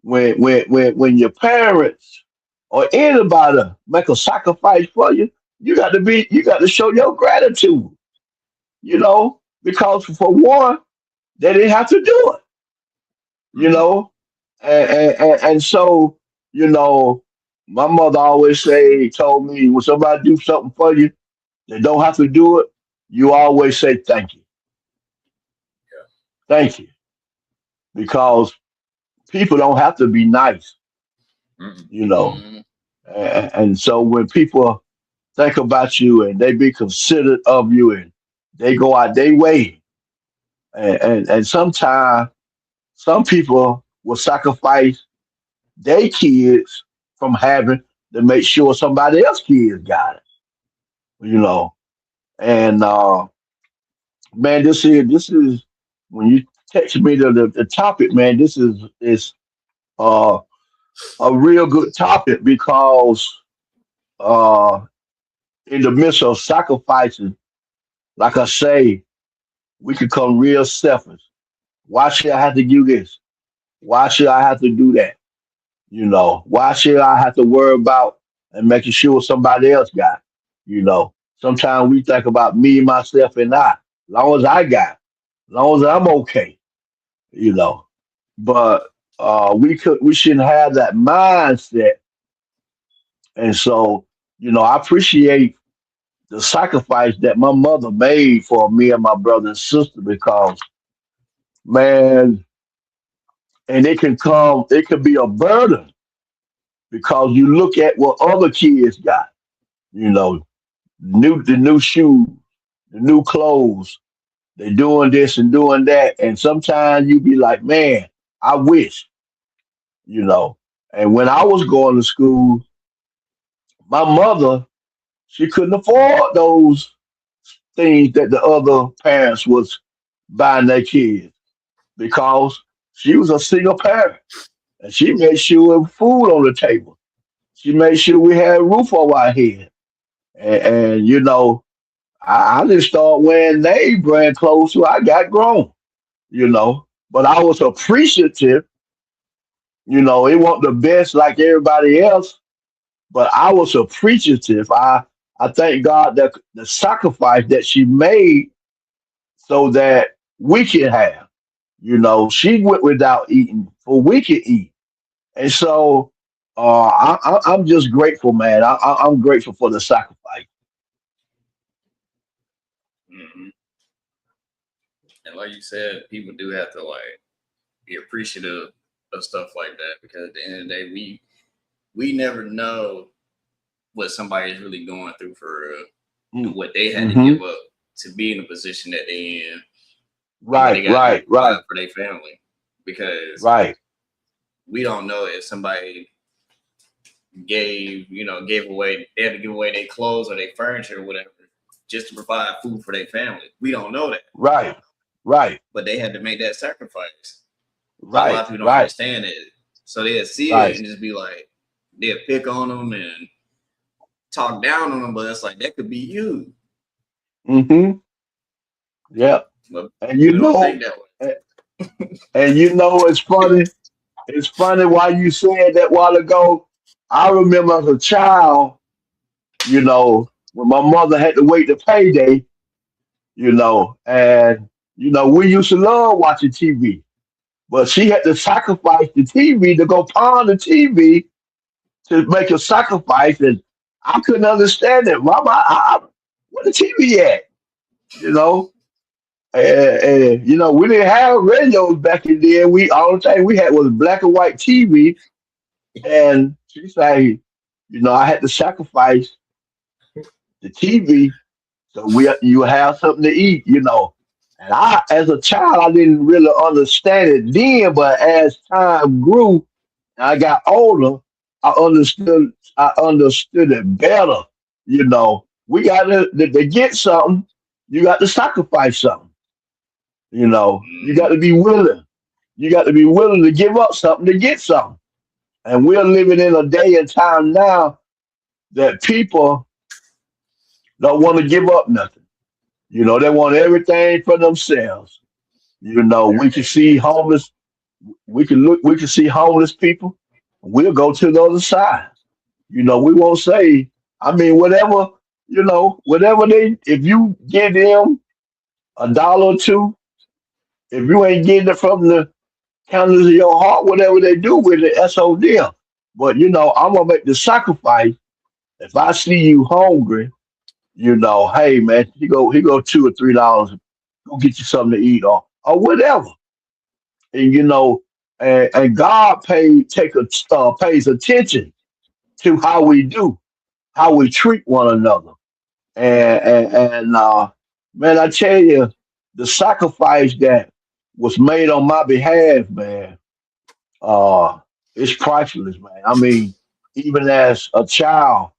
Speaker 3: when your parents or anybody make a sacrifice for you, you got to show your gratitude, because for one, they didn't have to do it, you
Speaker 2: Mhm.
Speaker 3: know, and so you know, my mother always told me when somebody do something for you, they don't have to do it. You always say thank you, because people don't have to be nice,
Speaker 2: Mm-mm.
Speaker 3: you know,
Speaker 1: mhm.
Speaker 3: and so when people think about you and they be considerate of you and they go out their way, and sometimes some people will sacrifice their kids from having to make sure somebody else kids got it, you know. And man, this is when you text me the topic, man. This is uh, a real good topic because uh, in the midst of sacrificing, like I say, we can become real selfish. Why should I have to do this? Why should I have to do that? Why should I have to worry about and making sure somebody else got? Sometimes we think about me, myself, and I. Long as I got, long as I'm okay. You know, but we shouldn't have that mindset. And so, I appreciate the sacrifice that my mother made for me and my brother and sister because, man, and it can be a burden because you look at what other kids got, you know, the new shoes, the new clothes, they're doing this and doing that. And sometimes you be like, man, I wish, you know. And when I was going to school, my mother, she couldn't afford those things that the other parents was buying their kids because she was a single parent and she made sure there was food on the table. She made sure we had a roof over our head. And I just started wearing name brand clothes till I got grown, you know. But I was appreciative, you know, it wasn't the best like everybody else, but I was appreciative. I thank God that the sacrifice that she made so that we can have. You know, she went without eating for we could eat. And so I'm just grateful, man. I'm grateful for the sacrifice.
Speaker 1: Mhm. And like you said, people do have to like be appreciative of stuff like that because at the end of the day, we never know what somebody is really going through for real and what they had to
Speaker 3: Mm-hmm.
Speaker 1: give up to be in the position that they in and what they
Speaker 3: Right,
Speaker 1: got to do to
Speaker 3: right, right,
Speaker 1: provide for their family. Because
Speaker 3: right.
Speaker 1: we don't know if somebody gave away they had to give away their clothes or their furniture or whatever just to provide food for their family. We don't know that.
Speaker 3: Right, right,
Speaker 1: But they had to make that sacrifice. A lot
Speaker 3: right,
Speaker 1: of people don't
Speaker 3: right,
Speaker 1: understand it. So they'll see it
Speaker 3: right.
Speaker 1: and just be like, they'll pick on them and talk down on them, but it's like that could be you.
Speaker 3: Mm-hmm. Yeah.
Speaker 1: But
Speaker 3: And you
Speaker 1: people don't
Speaker 3: know,
Speaker 1: think that way.
Speaker 3: and and you know, it's funny. It's funny why you said that while ago. I remember as a child, you know, when my mother had to wait to payday, you know, and you know, we used to love watching TV, but she had to sacrifice the TV to go pawn the TV to make a sacrifice, and I couldn't understand it. Mama, where the TV at? You know, and you know, we didn't have radios back in then. We all the time we had was black and white TV, and she said, you know, I had to sacrifice the TV so you have something to eat, you know. And I, as a child, I didn't really understand it then, but as time grew and I got older, I understood it better. You know, we got to get something. You got to sacrifice something. You know, you got
Speaker 1: Mm-hmm.
Speaker 3: to be willing. You got to be willing to give up something to get something. And we're living in a day and time now that people don't want to give up nothing. You know, they want everything for themselves. You know, we can see homeless, we can see homeless people. We'll go to the other side. You know, we won't say, I mean, whatever, you know, whatever if you give them a dollar or two, if you ain't getting it from the counters of your heart, whatever they do with it, that's on them. But, you know, I'm going to make the sacrifice. If I see you hungry, you know, hey, man, he go $2 or $3, go get you something to eat or whatever. And, you know, and God pays attention to how we do, how we treat one another. And man, I tell you, the sacrifice that was made on my behalf, man, uh, it's priceless, man. I mean, even as a child,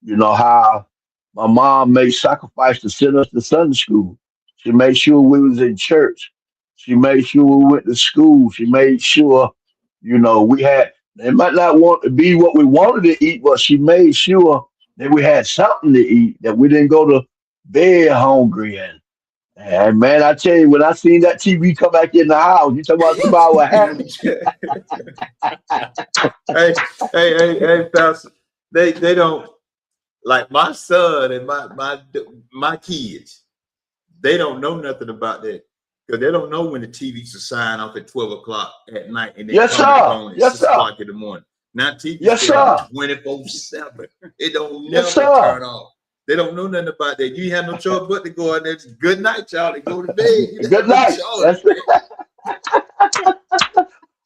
Speaker 3: you know how my mom made sacrifice to send us to Sunday school. She made sure we was in church. She made sure we went to school. She made sure, you know, we had. It might not want to be what we wanted to eat, but she made sure that we had something to eat. That we didn't go to bed hungry. And man, I tell you, when I seen that TV come back in the house, you talking about somebody was happy.
Speaker 2: Hey, hey, Pastor. They don't like my son and my kids. They don't know nothing about that because they don't know when the TV's to sign off at 12 o'clock at night and then
Speaker 3: Yes,
Speaker 2: come back
Speaker 3: sir.
Speaker 2: on at
Speaker 3: Yes,
Speaker 2: six
Speaker 3: sir.
Speaker 2: o'clock in the morning. Now TV
Speaker 3: Yes,
Speaker 2: stay on
Speaker 3: sir.
Speaker 2: 24/7. It don't
Speaker 3: Yes,
Speaker 2: never
Speaker 3: sir.
Speaker 2: turn off. They don't know nothing about that. You have no choice but to go out there. Good night, y'all, and go to bed. You
Speaker 3: Good
Speaker 2: have no
Speaker 3: night.
Speaker 2: choice,
Speaker 3: That's it.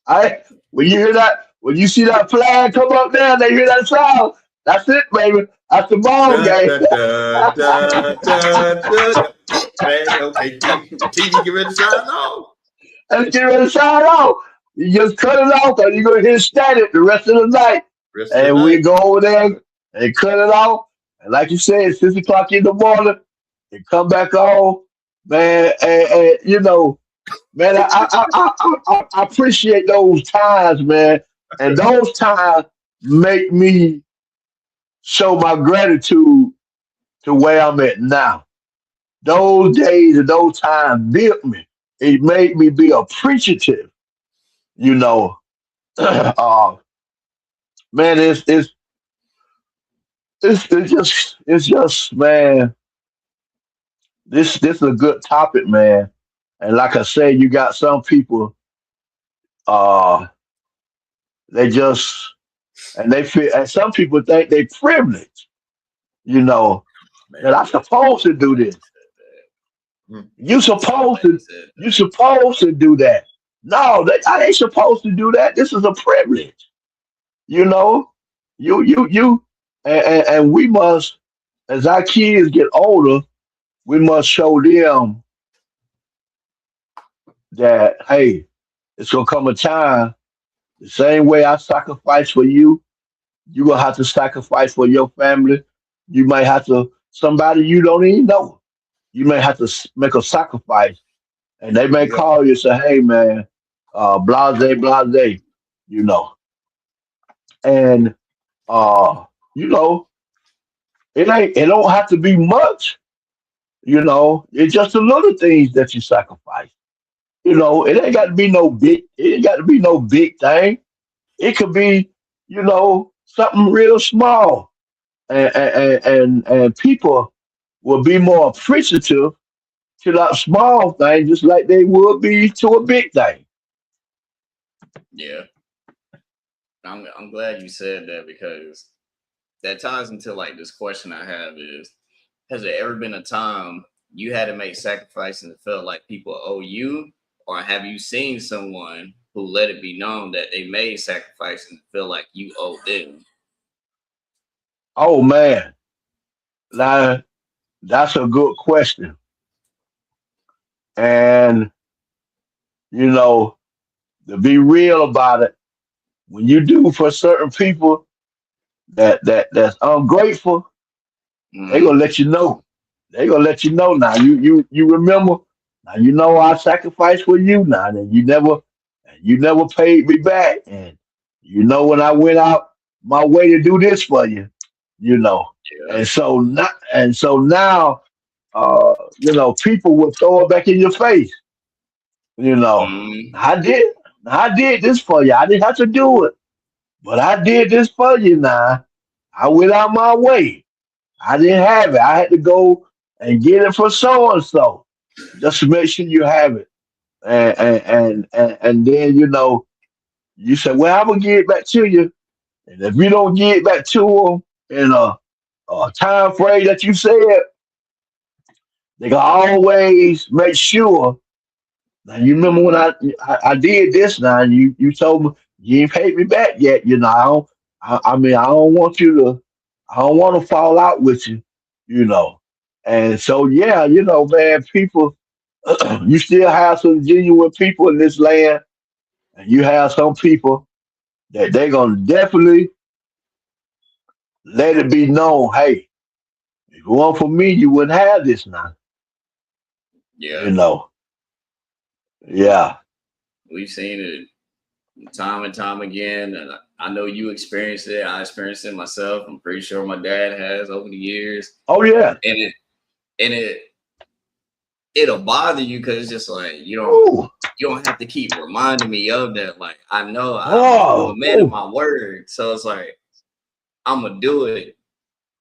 Speaker 3: I when you hear that, when you see that flag come up there, they hear that sound. That's it, baby. That's the ball
Speaker 2: man.
Speaker 3: game.
Speaker 2: Dun, dun, dun, dun, dun, dun. Man, okay, TV get ready to sign off.
Speaker 3: Let's get ready to sign off. You just cut it off, and you're gonna hear static the rest of the night.
Speaker 2: Rest of the
Speaker 3: And we
Speaker 2: night.
Speaker 3: go over there and cut it off. And like you said, 6 o'clock in the morning, and come back on, man. And you know, man, I appreciate those times, man. And those times make me show my gratitude to where I'm at now. those days and those times built me. It made me be appreciative. You know, uh, man, it's just man. This is a good topic, man. And like I said, you got some people. Uh, they just and they feel, and some people think they privileged. You know that
Speaker 2: Man,
Speaker 3: I'm supposed to do this.
Speaker 2: mm,
Speaker 3: You
Speaker 1: So
Speaker 3: supposed
Speaker 1: glad you
Speaker 3: to
Speaker 1: said
Speaker 3: you supposed to do that. No, I ain't supposed to do that. This is a privilege. You know, you, and we must, as our kids get older, we must show them that hey, it's gonna come a time the same way I sacrifice for you, you gonna have to sacrifice for your family. You might have to somebody you don't even know. You may have to make a sacrifice, and they may
Speaker 2: yeah,
Speaker 3: call you and say, "Hey, man, blase, blase," you know, and uh, you know, it don't have to be much. You know, it's just the little things that you sacrifice. You know, it ain't got to be no big. It ain't got to be no big thing. It could be, something real small, and people will be more appreciative to that small thing, just like they would be to a big thing.
Speaker 1: yeah. I'm glad you said that because that ties into like this question I have is has there ever been a time you had to make sacrifices and it felt like people owe you, or have you seen someone who let it be known that they made sacrifices and feel like you owe them?
Speaker 3: Oh man, now that's a good question. And you know, to be real about it, when you do for certain people that's ungrateful, they
Speaker 1: Mm-hmm.
Speaker 3: gonna let you know. They gonna let you know now. You remember now. You know I sacrificed for you now, and you never paid me back. And you know when I went out my way to do this for you, you know.
Speaker 1: Yeah.
Speaker 3: And so now, people will throw it back in your face. You know,
Speaker 1: Mm-hmm.
Speaker 3: I did, I did this for you. I didn't have to do it, but I did this for you. Now I went out my way. I didn't have it. I had to go and get it for so and so, just to make sure you have it. And then you say, "Well, I'm gonna get it back to you." And if you don't get it back to them in a time frame that you said, they can always make sure. Now you remember when
Speaker 1: Mm-hmm.
Speaker 3: I did this now, and you told me you ain't paid me back yet. I mean, I don't want to fall out with you, you know. And so yeah, man, people, you still have some genuine people in this land, and you have some people that they're gonna definitely let it be known. Hey, if it weren't for me, you wouldn't have this now. You
Speaker 1: Yeah.
Speaker 3: know, yeah.
Speaker 1: We've seen it time and time again. And I know you experienced it. I experienced it myself. I'm pretty sure my dad has over the years.
Speaker 3: Oh yeah.
Speaker 1: And it it'll bother you because it's just like
Speaker 3: Ooh.
Speaker 1: you don't have to keep reminding me of that. Like I know I'm a
Speaker 3: Oh.
Speaker 1: man of
Speaker 3: Ooh.
Speaker 1: my word. So it's like I'm gonna do it.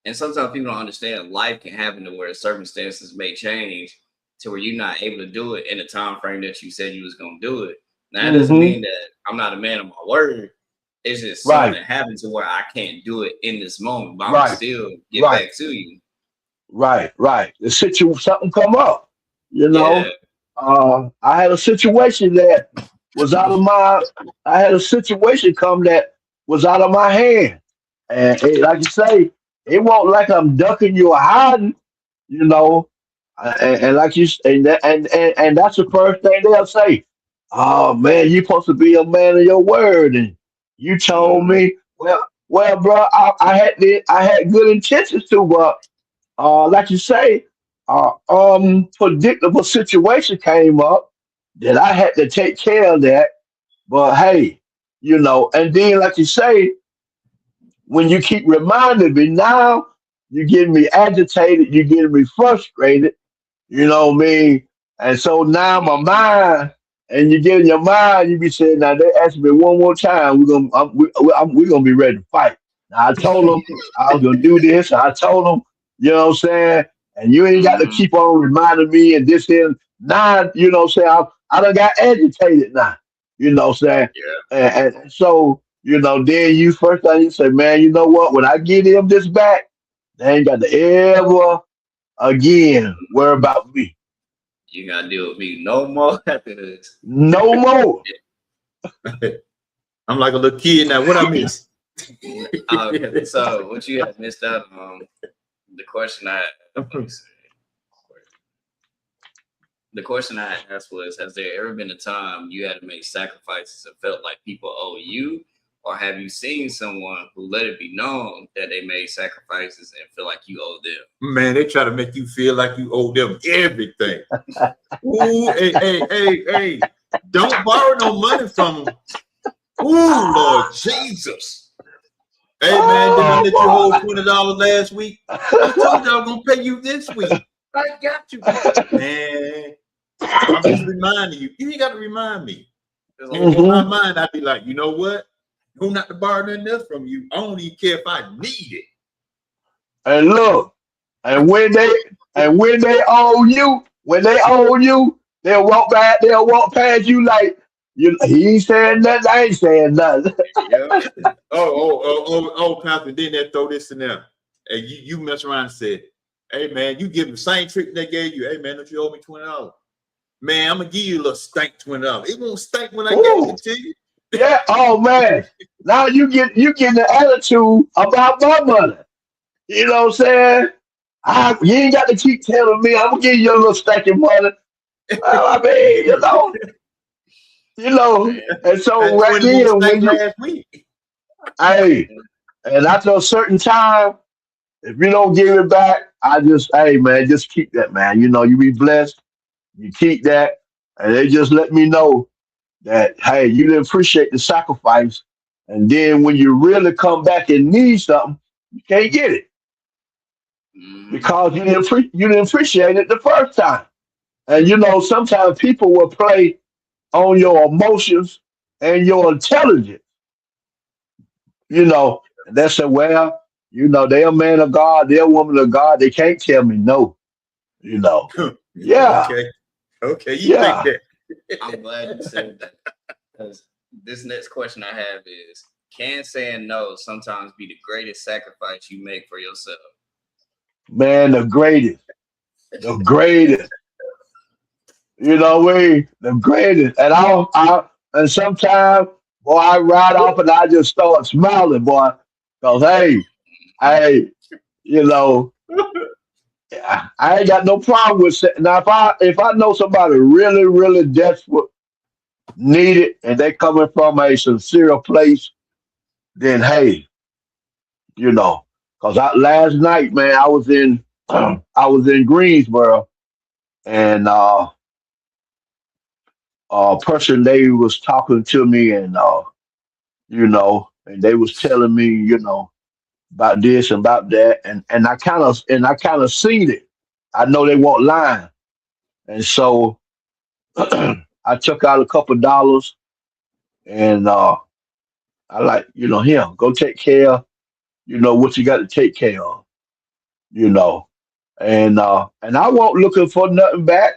Speaker 1: And sometimes people don't understand life can happen to where circumstances may change to where you're not able to do it in the time frame that you said you was gonna do it. Now that doesn't
Speaker 3: Mm-hmm.
Speaker 1: mean that I'm not a man of my word. It's just
Speaker 3: Right.
Speaker 1: something happened to where I can't do it in this moment, but I'm gonna
Speaker 3: Right.
Speaker 1: still get
Speaker 3: Right.
Speaker 1: back to you.
Speaker 3: Right. The situation, something come up. You
Speaker 1: Yeah.
Speaker 3: know, I had a situation that was out of my. I had a situation come that was out of my hand, and like you say, it won't like I'm ducking you or hiding. You know, and like and that's the first thing they'll say. Oh man, you supposed to be a man of your word, and you told
Speaker 1: Mhm.
Speaker 3: me, well, bro, I had good intentions to, but like you say, predictable situation came up that I had to take care of that. But hey, and then like you say, when you keep reminding me now, you're getting me agitated, you're getting me frustrated, You know what I mean? And so now my mind, and you get in your mind, you be saying, now they ask me one more time, we're gonna be ready to fight. Now I told them I was gonna do this. I told them, you know what I'm saying? And you ain't got to
Speaker 1: Mhm.
Speaker 3: keep on reminding me and this and now, you know what I'm saying? I done got agitated now. You know what I'm saying?
Speaker 1: Yeah.
Speaker 3: And so, you know, then you first thing you say, man, you know what? When I get him this back, they ain't got to ever again worry about me.
Speaker 1: You gotta deal with me no more after this.
Speaker 3: No more.
Speaker 2: I'm like a little kid now. What I miss?
Speaker 1: So what you had missed out on the question let me see. The question I asked was, has there ever been a time you had to make sacrifices and felt like people owe you? Or have you seen someone who let it be known that they made sacrifices and feel like you owe them?
Speaker 2: Man, they try to make you feel like you owe them everything. Ooh, hey. Don't borrow no money from them. Ooh, Lord Jesus. Hey, man, did I let you hold $20 last week? I told you I was going to pay you this week. I got you. Man, I'm just reminding you. You ain't got to remind me. In my mind, I'd be like, you know what? Who not to borrow nothing else from you? I don't even care if I need it.
Speaker 3: And look, and when they owe you, they'll walk past you like he ain't saying nothing, I ain't saying nothing.
Speaker 1: Yeah.
Speaker 2: Pastor, then they throw this in there. And you mess around and said, hey man, you give them the same trick they gave you. Hey man, don't you owe me $20? Man, I'm gonna give you a little stank $20. It won't stink when I give it to you.
Speaker 3: Yeah, oh man. Now you get the attitude about my money. You know what I'm saying? You ain't got to keep telling me I'm gonna give you a little stack of money. Well, I mean, and so right then when you
Speaker 2: last week.
Speaker 3: hey, and after a certain time, if you don't give it back, hey man, just keep that, man. You be blessed, you keep that, and they just let me know that hey, you didn't appreciate the sacrifice. And then when you really come back and need something, you can't get it because you didn't appreciate it the first time. And sometimes people will play on your emotions and your intelligence, and they say, well, they're a man of God, they're a woman of God, they can't tell me no, you know. Yeah,
Speaker 2: Okay, you think
Speaker 3: yeah.
Speaker 2: that.
Speaker 1: I'm glad you said that. Because this next question I have is, can saying no sometimes be the greatest sacrifice you make for yourself?
Speaker 3: Man, the greatest. The greatest. The greatest. And sometimes, boy, I ride off and I just start smiling, boy. Because hey, you know, I ain't got no problem with now if I know somebody really, really desperate, need it, and they coming from a sincere place, then hey, because last night, man, I was in I was in Greensboro, and person they was talking to me, and and they was telling me, about this and about that, and I kind of seen it. I know they weren't lying, and so I took out a couple dollars, and I like, here, go take care of, what you got to take care of, you know, and I won't looking for nothing back.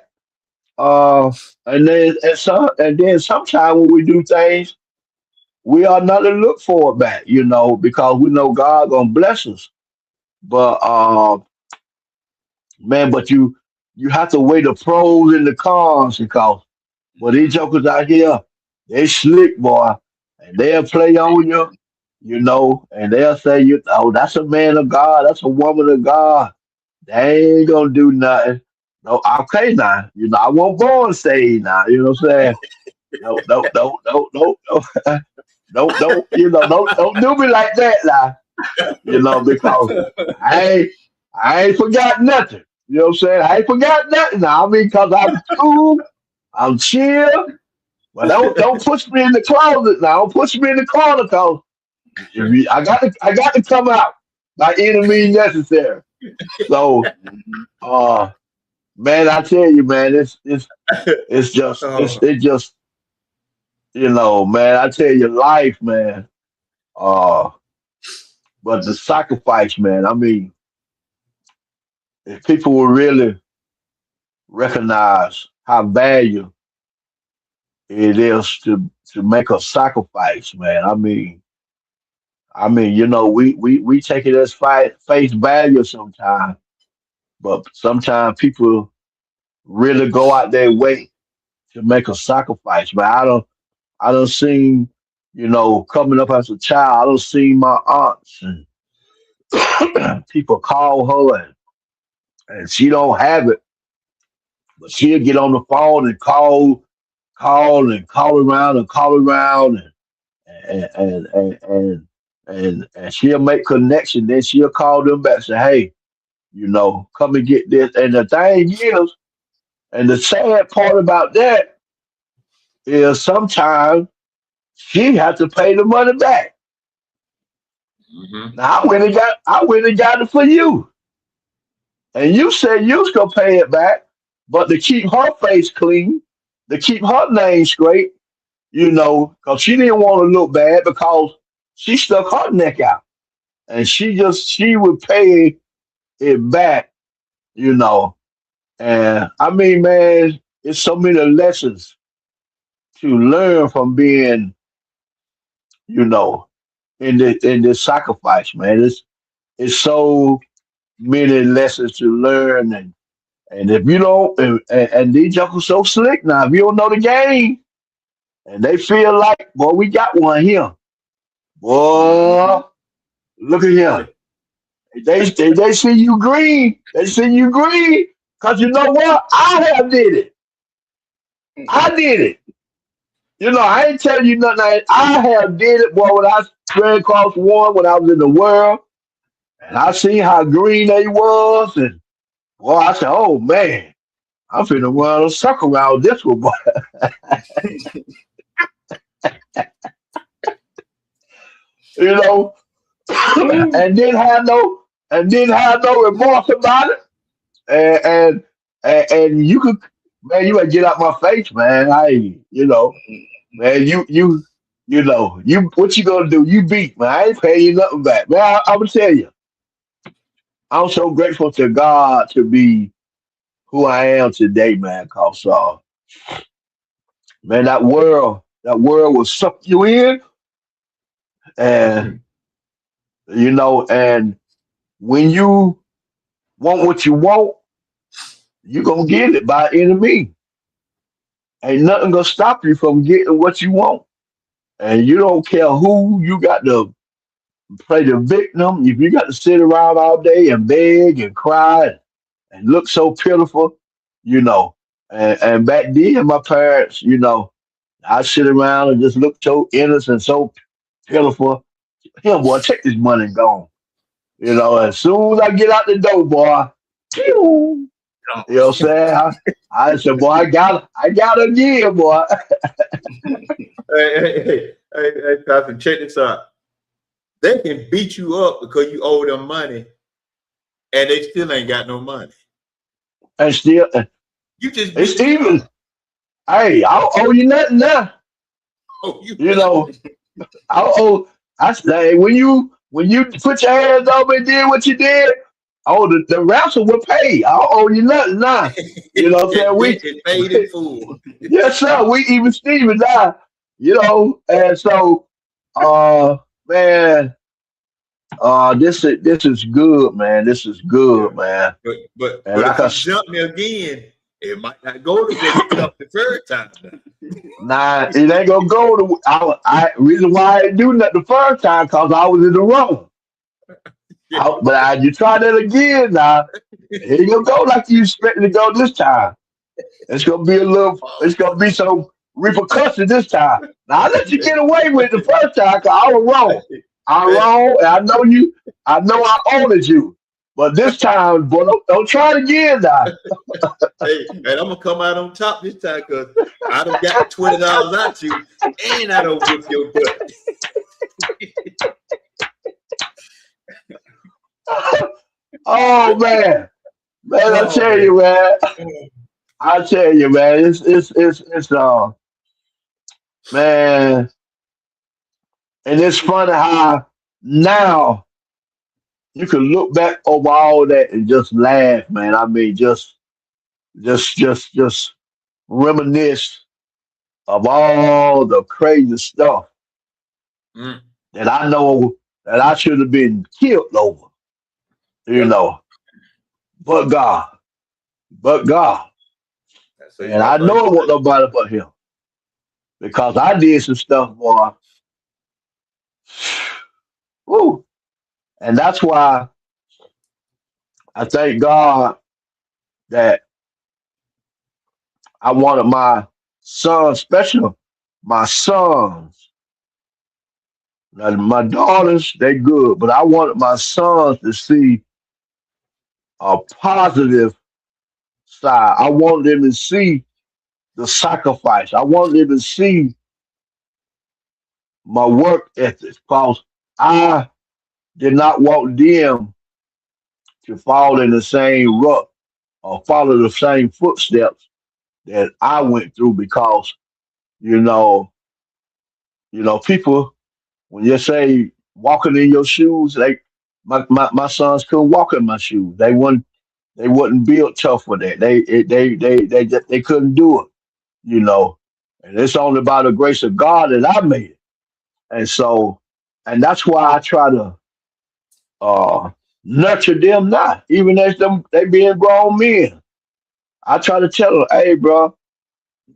Speaker 3: Uh, and then sometimes when we do things, we are not to look for it back, because we know God gonna bless us. But man, but you have to weigh the pros and the cons because these jokers out here, they slick, boy, and they'll play on you, and they'll say, oh, that's a man of God, that's a woman of God. They ain't gonna do nothing. No, okay now. I won't born saved now. You know what I'm saying? Don't, don't do me like that now. Because I ain't forgot nothing. You know what I'm saying? I ain't forgot nothing now. I mean, because I'm cool, I'm chill, but don't push me in the closet now. Don't push me in the corner, because I got to come out by any means necessary. So, uh, man, I tell you, man, it's just
Speaker 2: Oh,
Speaker 3: it just man, I tell you, life, man. Uh, but the sacrifice, man. I mean, if people will really recognize how valuable it is to make a sacrifice, man. I mean, we take it as face value sometimes, but sometimes people really go out their way to make a sacrifice. But I don't seen, coming up as a child, I don't see my aunts and people call her and she don't have it, but she'll get on the phone and call around and she'll make connection. Then she'll call them back and say, hey, come and get this. And the thing is, and the sad part about that is sometimes she has to pay the money back.
Speaker 2: hmm
Speaker 3: Now I went and got it for you. And you said you was gonna pay it back, but to keep her face clean, to keep her name straight, because she didn't want to look bad because she stuck her neck out. And she would pay it back, you know. And I mean, man, it's so many lessons to learn from being, you know, in this sacrifice, man. It's so many lessons to learn, and if you don't, and these jokers so slick now. If you don't know the game, and they feel like, boy, we got one here, boy.
Speaker 1: Hmm.
Speaker 3: Look at him. They see you green. They see you green. Cause you know what? I have did it. I did it. I ain't telling you nothing. I have did it, boy. When I ran across one when I was in the world, and I seen how green they was, and boy, I said, "Oh man, I'm finna run a circle around this one, boy." You know, and didn't have no remorse about it, and you could, man, you better get out my face, man. Man, you what you gonna do? You beat, man. I ain't paying you nothing back, man. I'm gonna tell you, I'm so grateful to God to be who I am today, man. Cause man, that world will suck you in, and and when you want what you want, you gonna get it by any means. Ain't nothing gonna stop you from getting what you want, and you don't care who you got to play the victim. If you got to sit around all day and beg and cry and look so pitiful, you know. And back then, my parents, I sit around and just look so innocent, so pitiful. Here, boy, take this money and go. As soon as I get out the door, boy, pew, what I'm saying? I said, boy, I got it again, boy.
Speaker 2: Pastor, check this out. They can beat you up because you owe them money, and they still ain't got no money.
Speaker 3: And still,
Speaker 2: You just
Speaker 3: it's
Speaker 2: beat me
Speaker 3: even.
Speaker 2: up.
Speaker 3: Hey, I don't owe you nothing now.
Speaker 2: Oh, you
Speaker 3: You
Speaker 2: better.
Speaker 3: know, I owe. I say when you put your hands up and did what you did, oh, the ransom will pay. I don't owe you nothing now. You know what I'm saying?
Speaker 2: That debt is paid in full.
Speaker 3: Yes, sir. We even Steven now. And so, uh, man, this is good, man. This is
Speaker 2: Yeah.
Speaker 3: good, man. And
Speaker 2: But
Speaker 3: like
Speaker 2: if
Speaker 3: I
Speaker 2: you jump me again, it might not go the way you jumped the third time.
Speaker 3: Nah, it ain't gonna go to. Reason why I didn't do that the first time because I was in the wrong. You try that again now. It ain't gonna go like you expected to go this time. It's gonna be a little. It's gonna be some repercussion this time. Now I let you get away with it the first time because I was wrong. I'm
Speaker 2: Man,
Speaker 3: wrong, and I know you. I know I honored you, but this time, boy, don't try it again now.
Speaker 2: hey, and I'm gonna come out on top this time because I done got $20 out you, and I don't whip your butt.
Speaker 3: Oh man, Man, I
Speaker 2: Oh
Speaker 3: tell
Speaker 2: man.
Speaker 3: you, man. I tell you, man. It's man, and it's funny how now you can look back over all that and just laugh, man. I mean, just reminisce of all the crazy stuff
Speaker 2: Mm,
Speaker 3: that I know that I should have been killed over, you
Speaker 2: yep.
Speaker 3: know. But God, but God,
Speaker 2: I say
Speaker 3: and
Speaker 2: my
Speaker 3: I
Speaker 2: favorite
Speaker 3: know it wasn't
Speaker 2: thing.
Speaker 3: nobody but Him because I did some stuff, boy. Woo. And that's why I thank God that I wanted my sons, special my sons. Now my daughters, they good, but I wanted my sons to see a positive side. I wanted them to see the sacrifice. I wanted them to see my work ethic because I did not want them to fall in the same rut or follow the same footsteps that I went through because, you know, people when you say walking in your shoes, my sons couldn't walk in my shoes. They wasn't built tough for that. They couldn't do it, you know. And it's only by the grace of God that I made it. And so, and that's why I try to uh nurture them now, even as them they being grown men. I try to tell them, hey, bro,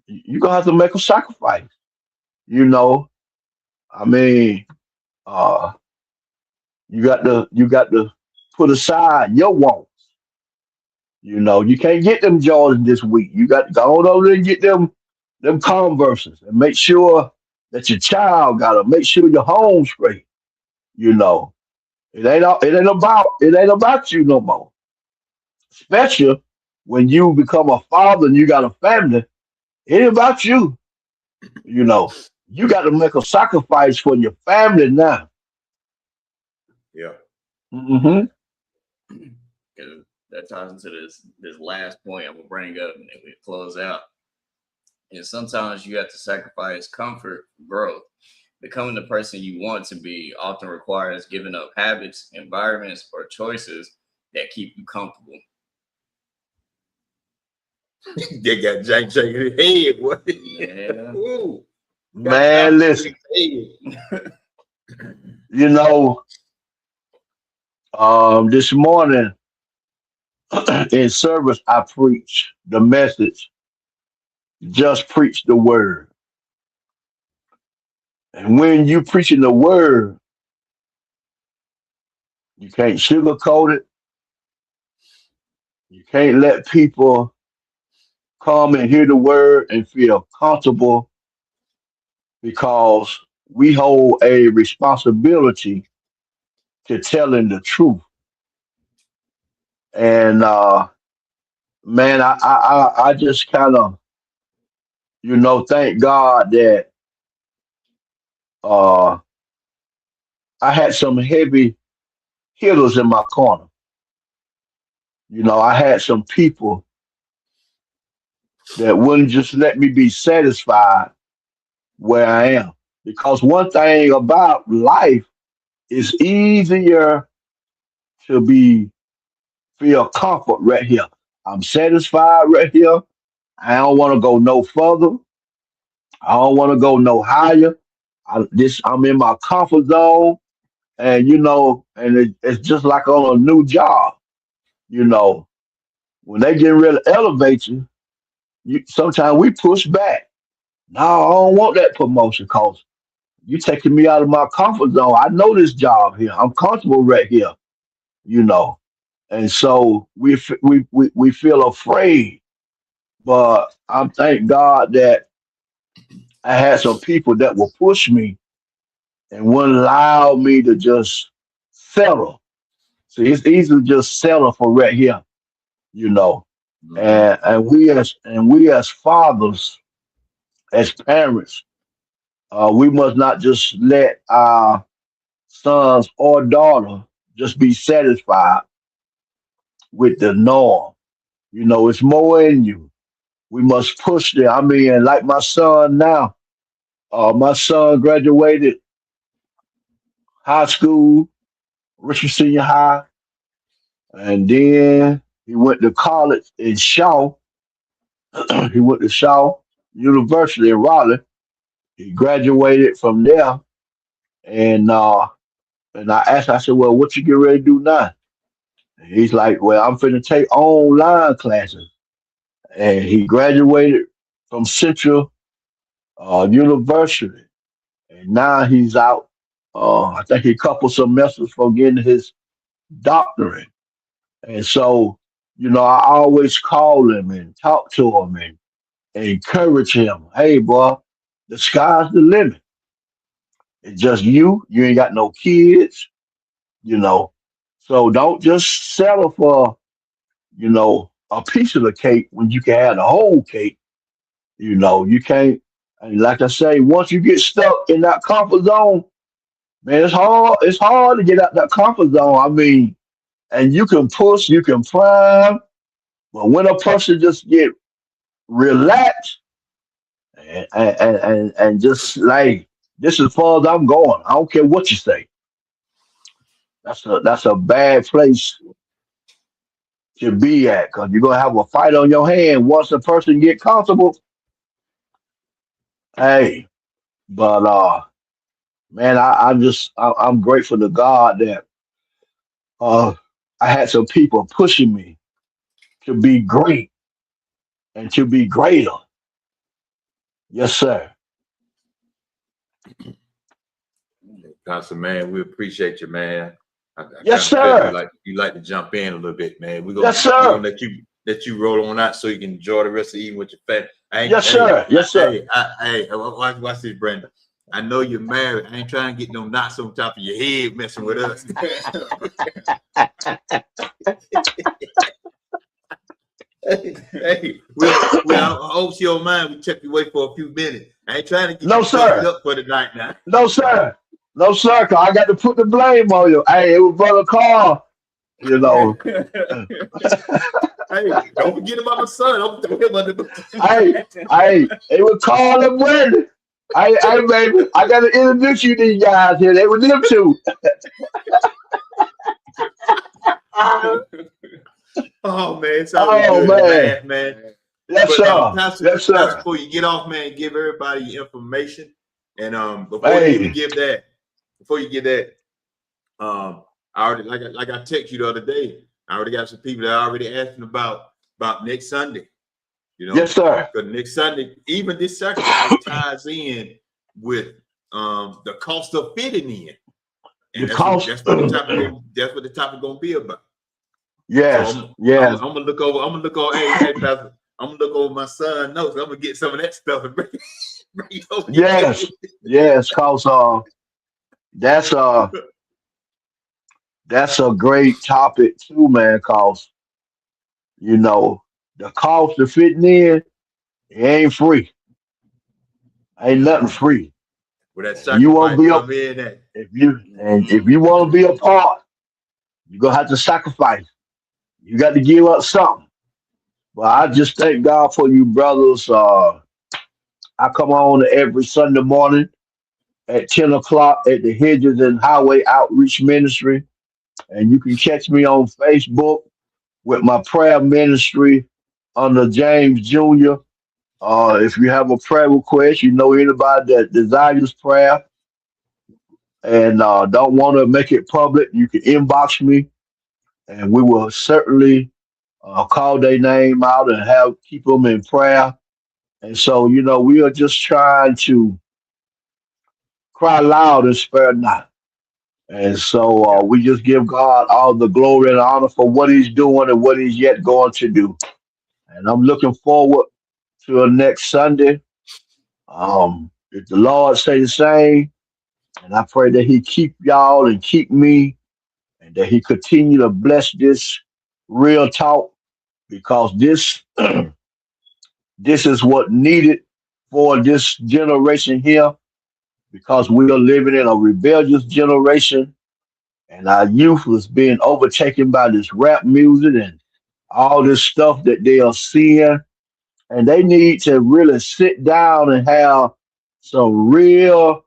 Speaker 3: you gonna have to make a sacrifice. You know, I mean, uh, you got to put aside your wants. You know, you can't get them Jordans this week. You got to go on over there and get them Converses and make sure that your child got to make sure your home's straight. You know, it ain't about you no more. Especially when you become a father and you got a family, it ain't about you. You know, you got to make a sacrifice for your family now.
Speaker 2: Yeah.
Speaker 3: Hmm.
Speaker 1: 'Cause that ties into this last point I'm gonna bring up, and then we close out. And sometimes you have to sacrifice comfort for growth. Becoming the person you want to be often requires giving up habits, environments, or choices that keep you comfortable.
Speaker 2: They got Jack shaking his head. What?
Speaker 1: Yeah.
Speaker 2: Ooh, got time
Speaker 3: Man,
Speaker 2: to shake
Speaker 3: listen,
Speaker 2: his head.
Speaker 3: you know, this morning in service, I preached the message, just preach the word. And when you preaching the word, you can't sugarcoat it. You can't let people come and hear the word and feel comfortable because we hold a responsibility to telling the truth. And man, I just kind of, thank God that uh, I had some heavy hitters in my corner. I had some people that wouldn't just let me be satisfied where I am. Because one thing about life is easier to be feel comfort right here. I'm satisfied right here. I don't want to go no further. I don't want to go no higher. I'm in my comfort zone, and it's just like on a new job. You know, when they get ready to elevate you, sometimes we push back. No, I don't want that promotion because you taking me out of my comfort zone. I know this job here. I'm comfortable right here. You know, and so we feel afraid. But I'm thank God that I had some people that will push me and wouldn't allow me to just settle. See, it's easy to just settle for right here, you know.
Speaker 2: Mhm.
Speaker 3: And we as fathers, as parents, we must not just let our sons or daughter just be satisfied with the norm. You know, it's more in you. We must push there. I mean, like my son now. My son graduated high school, Richard Senior High, and then he went to college in Shaw. He went to Shaw University in Raleigh. He graduated from there, and I asked, I said, "Well, what you get ready to do now?" And he's like, "Well, I'm finna take online classes." And he graduated from Central University, and now he's out. I think he couple semesters for getting his doctorate. And so, I always call him and talk to him and encourage him. Hey, boy, the sky's the limit. It's just you. You ain't got no kids, you know. So don't just settle for, a piece of the cake when you can have the whole cake. You can't. And like I say, once you get stuck in that comfort zone, man, it's hard. It's hard to get out that comfort zone. I mean, and you can push, you can climb, but when a person just get relaxed and just like this is as far as I'm going. I don't care what you say. That's a bad place to be at because you're gonna have a fight on your hand once the person get comfortable. Hey, but man, I'm grateful to God that uh I had some people pushing me to be great and to be greater. Yes, sir.
Speaker 2: Pastor, man, we appreciate you, man. I
Speaker 3: Yes,
Speaker 2: kind of felt
Speaker 3: sir.
Speaker 2: you like to jump in a little bit, man.
Speaker 3: Yes,
Speaker 2: We're gonna
Speaker 3: sir.
Speaker 2: let you roll on out so you can enjoy the rest of the evening with your family.
Speaker 3: Yes, sir. Yes, sir.
Speaker 2: Watch this, Brandon. I know you're married. I ain't trying to get no knots on top of your head messing with us. Hey, I hope you don't mind. We check you away for a few minutes. I ain't trying to get
Speaker 3: No,
Speaker 2: you fucked
Speaker 3: sir.
Speaker 2: up for the night now.
Speaker 3: No, sir. No, sir. 'Cause I got to put the blame on you. Hey, it was brother Carl. You know.
Speaker 2: Hey, don't forget about my son. Don't throw him under
Speaker 3: Hey, hey, it was Carl and Brandon. Hey, baby, I got to introduce you to these guys here. They were them two.
Speaker 2: Oh man, it's always
Speaker 3: Oh
Speaker 2: good to
Speaker 3: man.
Speaker 2: laugh, man.
Speaker 3: Yes,
Speaker 2: But
Speaker 3: sir.
Speaker 2: Pastor,
Speaker 3: Yes, sir.
Speaker 2: before you get off, man, give everybody your information. And before you even
Speaker 3: Hey.
Speaker 2: give that, before you get that, I already like I text you the other day. I already got some people that are already asking about next Sunday.
Speaker 3: Yes, sir.
Speaker 2: Because next Sunday, even this sacrifice ties in with the cost of fitting in. And
Speaker 3: The cost.
Speaker 2: that's what the topic gonna be about.
Speaker 3: Yes.
Speaker 2: So
Speaker 3: Yes.
Speaker 2: I'm gonna look over. Hey, Pastor, I'm gonna look over my son's notes. I'm gonna get some of that stuff and bring it over.
Speaker 3: Yes. Yes. Cause that's that's a great topic too, man. Cause the cost of fitting in, it ain't free. Ain't nothing free.
Speaker 2: Where that
Speaker 3: And you want
Speaker 2: sacrifice
Speaker 3: to be a
Speaker 2: come in at.
Speaker 3: if you want to be a part, you're gonna have to sacrifice. You got to give up something. But I just thank God for you, brothers. I come on every Sunday morning at 10 o'clock at the Hedges and Highway Outreach Ministry. And you can catch me on Facebook with my prayer ministry under James Jr. If you have a prayer request, anybody that desires prayer and don't want to make it public, you can inbox me and we will certainly call their name out and keep them in prayer. And so, we are just trying to cry loud and spare not. And so we just give God all the glory and honor for what He's doing and what He's yet going to do. And I'm looking forward to the next Sunday. If the Lord say the same, and I pray that He keep y'all and keep me, and that He continue to bless this real talk because this this is what needed for this generation here because we are living in a rebellious generation and our youth was being overtaken by this rap music and all this stuff that they are seeing, and they need to really sit down and have some real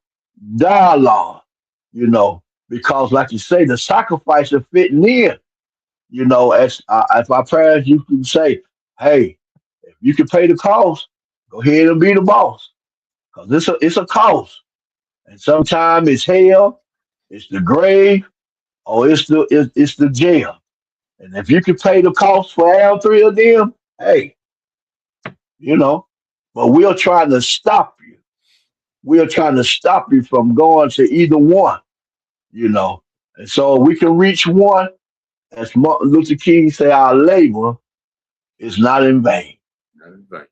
Speaker 3: dialogue, you know, because like you say, the sacrifice are fitting in, you know, as my parents used to say, hey, if you can pay the cost, go ahead and be the boss, because it's a cost, and sometimes it's hell, it's the grave, or it's the jail, and if you can pay the cost for all three of them, hey, you know, but we're trying to stop you. We're trying to stop you from going to either one, you know. And so we can reach one, as Martin Luther King say, our labor is not in vain.
Speaker 2: Right.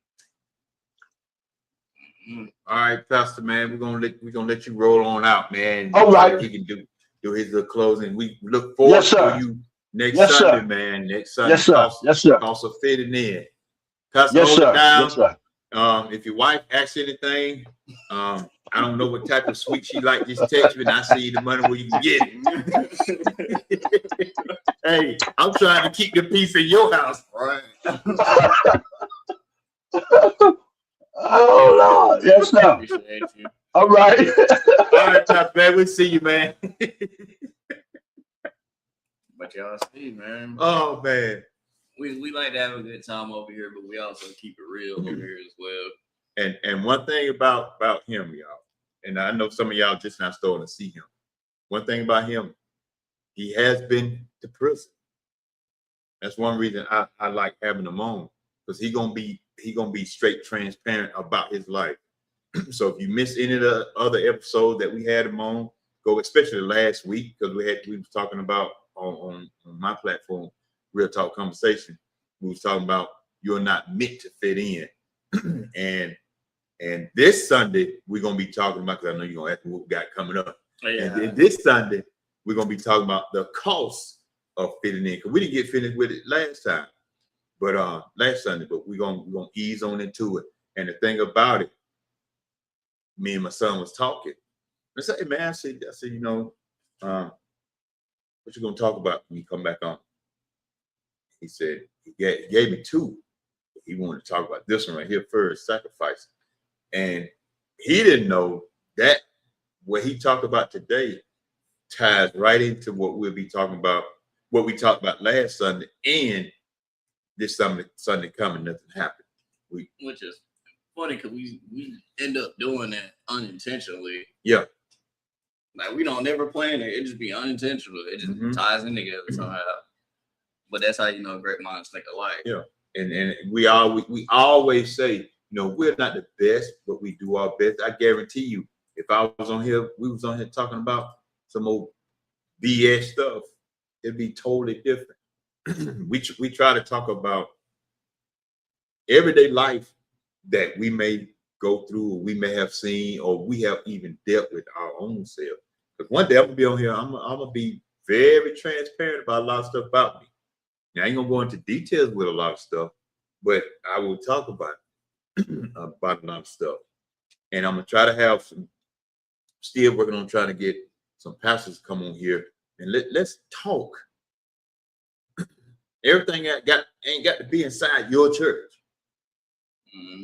Speaker 1: Mm.
Speaker 2: All right, Pastor, man, we're gonna let you roll on out, man.
Speaker 3: All
Speaker 2: So
Speaker 3: right.
Speaker 2: that he can do his little closing. We look forward
Speaker 3: Yes,
Speaker 2: to
Speaker 3: sir.
Speaker 2: you next
Speaker 3: Yes,
Speaker 2: Sunday,
Speaker 3: sir.
Speaker 2: man. Next Sunday,
Speaker 3: Yes, sir. Yes, sir.
Speaker 2: cost of fitting in. Pastor,
Speaker 3: Yes,
Speaker 2: hold it
Speaker 3: sir.
Speaker 2: down.
Speaker 3: Yes, sir.
Speaker 2: If your wife asks anything, I don't know what type of sweet she like. Just text me and I see the money where you can get it. Hey, I'm trying to keep the peace in your house.
Speaker 1: Right.
Speaker 3: Oh Lord. Yes, sir.
Speaker 1: Appreciate you.
Speaker 3: All right.
Speaker 2: All right, Pastor, man. We'll see you, man.
Speaker 1: But y'all see, man.
Speaker 2: Oh man.
Speaker 1: We like to have a good time over here, but we also keep it real over here as well.
Speaker 2: And one thing about him, y'all, and I know some of y'all just now starting to see him. One thing about him, he has been to prison. That's one reason I like having him on, because he gonna be straight transparent about his life. So if you missed any of the other episodes that we had him on, go especially last week, because we was talking about on my platform, Real Talk Conversation. We was talking about you're not meant to fit in. and this Sunday we're gonna be talking about, because I know you're gonna ask me what we got coming up.
Speaker 1: Yeah.
Speaker 2: And then this Sunday we're gonna be talking about the cost of fitting in, because we didn't get finished with it last time, but last Sunday. But we're gonna ease on into it. And the thing about it, me and my son was talking. I said, hey man, I said, you know, what you gonna talk about when you come back on? He said he gave me two. He wanted to talk about this one right here first, sacrifice. And he didn't know that what he talked about today ties right into what we'll be talking about, what we talked about last Sunday, and this Sunday coming, nothing happened.
Speaker 1: Which is funny because we end up doing that unintentionally.
Speaker 2: Yeah.
Speaker 1: Like we don't never plan it. It just be unintentional. It just ties in together somehow. But that's how you know great minds think alike.
Speaker 2: Yeah. And we always say, you know, we're not the best, but we do our best. I guarantee you, if I was on here, we was on here talking about some old BS stuff, it'd be totally different. We try to talk about everyday life that we may go through, or we may have seen, or we have even dealt with our own self. Because one day I'm gonna be on here, I'm gonna be very transparent about a lot of stuff about me. Now I ain't gonna go into details with a lot of stuff, but I will talk about about a lot of stuff. And I'm gonna try to have some, still working on trying to get some pastors to come on here and let's talk. Everything ain't got to be inside your church.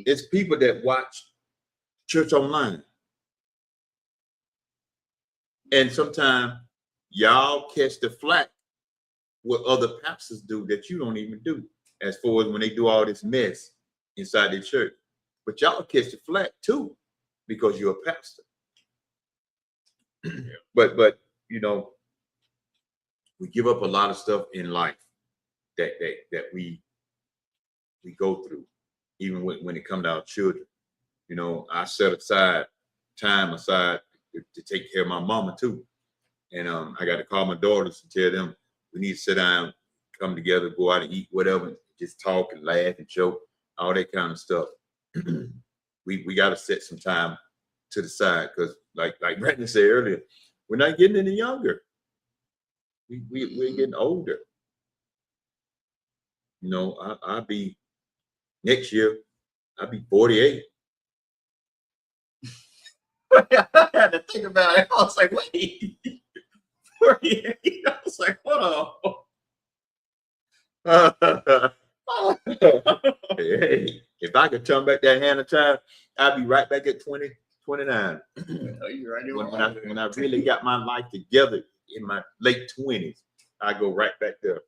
Speaker 2: It's people that watch church online. And sometimes y'all catch the flack what other pastors do that you don't even do, as far as when they do all this mess inside their church. But y'all catch the flack too, because you're a pastor. But you know, we give up a lot of stuff in life that we go through, even when it comes to our children. You know, I set time aside to take care of my mama too. And I got to call my daughters and tell them we need to sit down, come together, go out and eat, whatever, just talk and laugh and joke, all that kind of stuff. we got to set some time to the side, because like Brandon said earlier, we're not getting any younger. We're getting older. You know, I'll be next year, I'll be 48.
Speaker 1: I had to think about it. I was like, wait, 48? I was like, hold on.
Speaker 2: Hey, if I could turn back that hand of time, I'd be right back at 20, 29.
Speaker 1: Oh, you right there.
Speaker 2: When I really got my life together in my late 20s, I go right back there.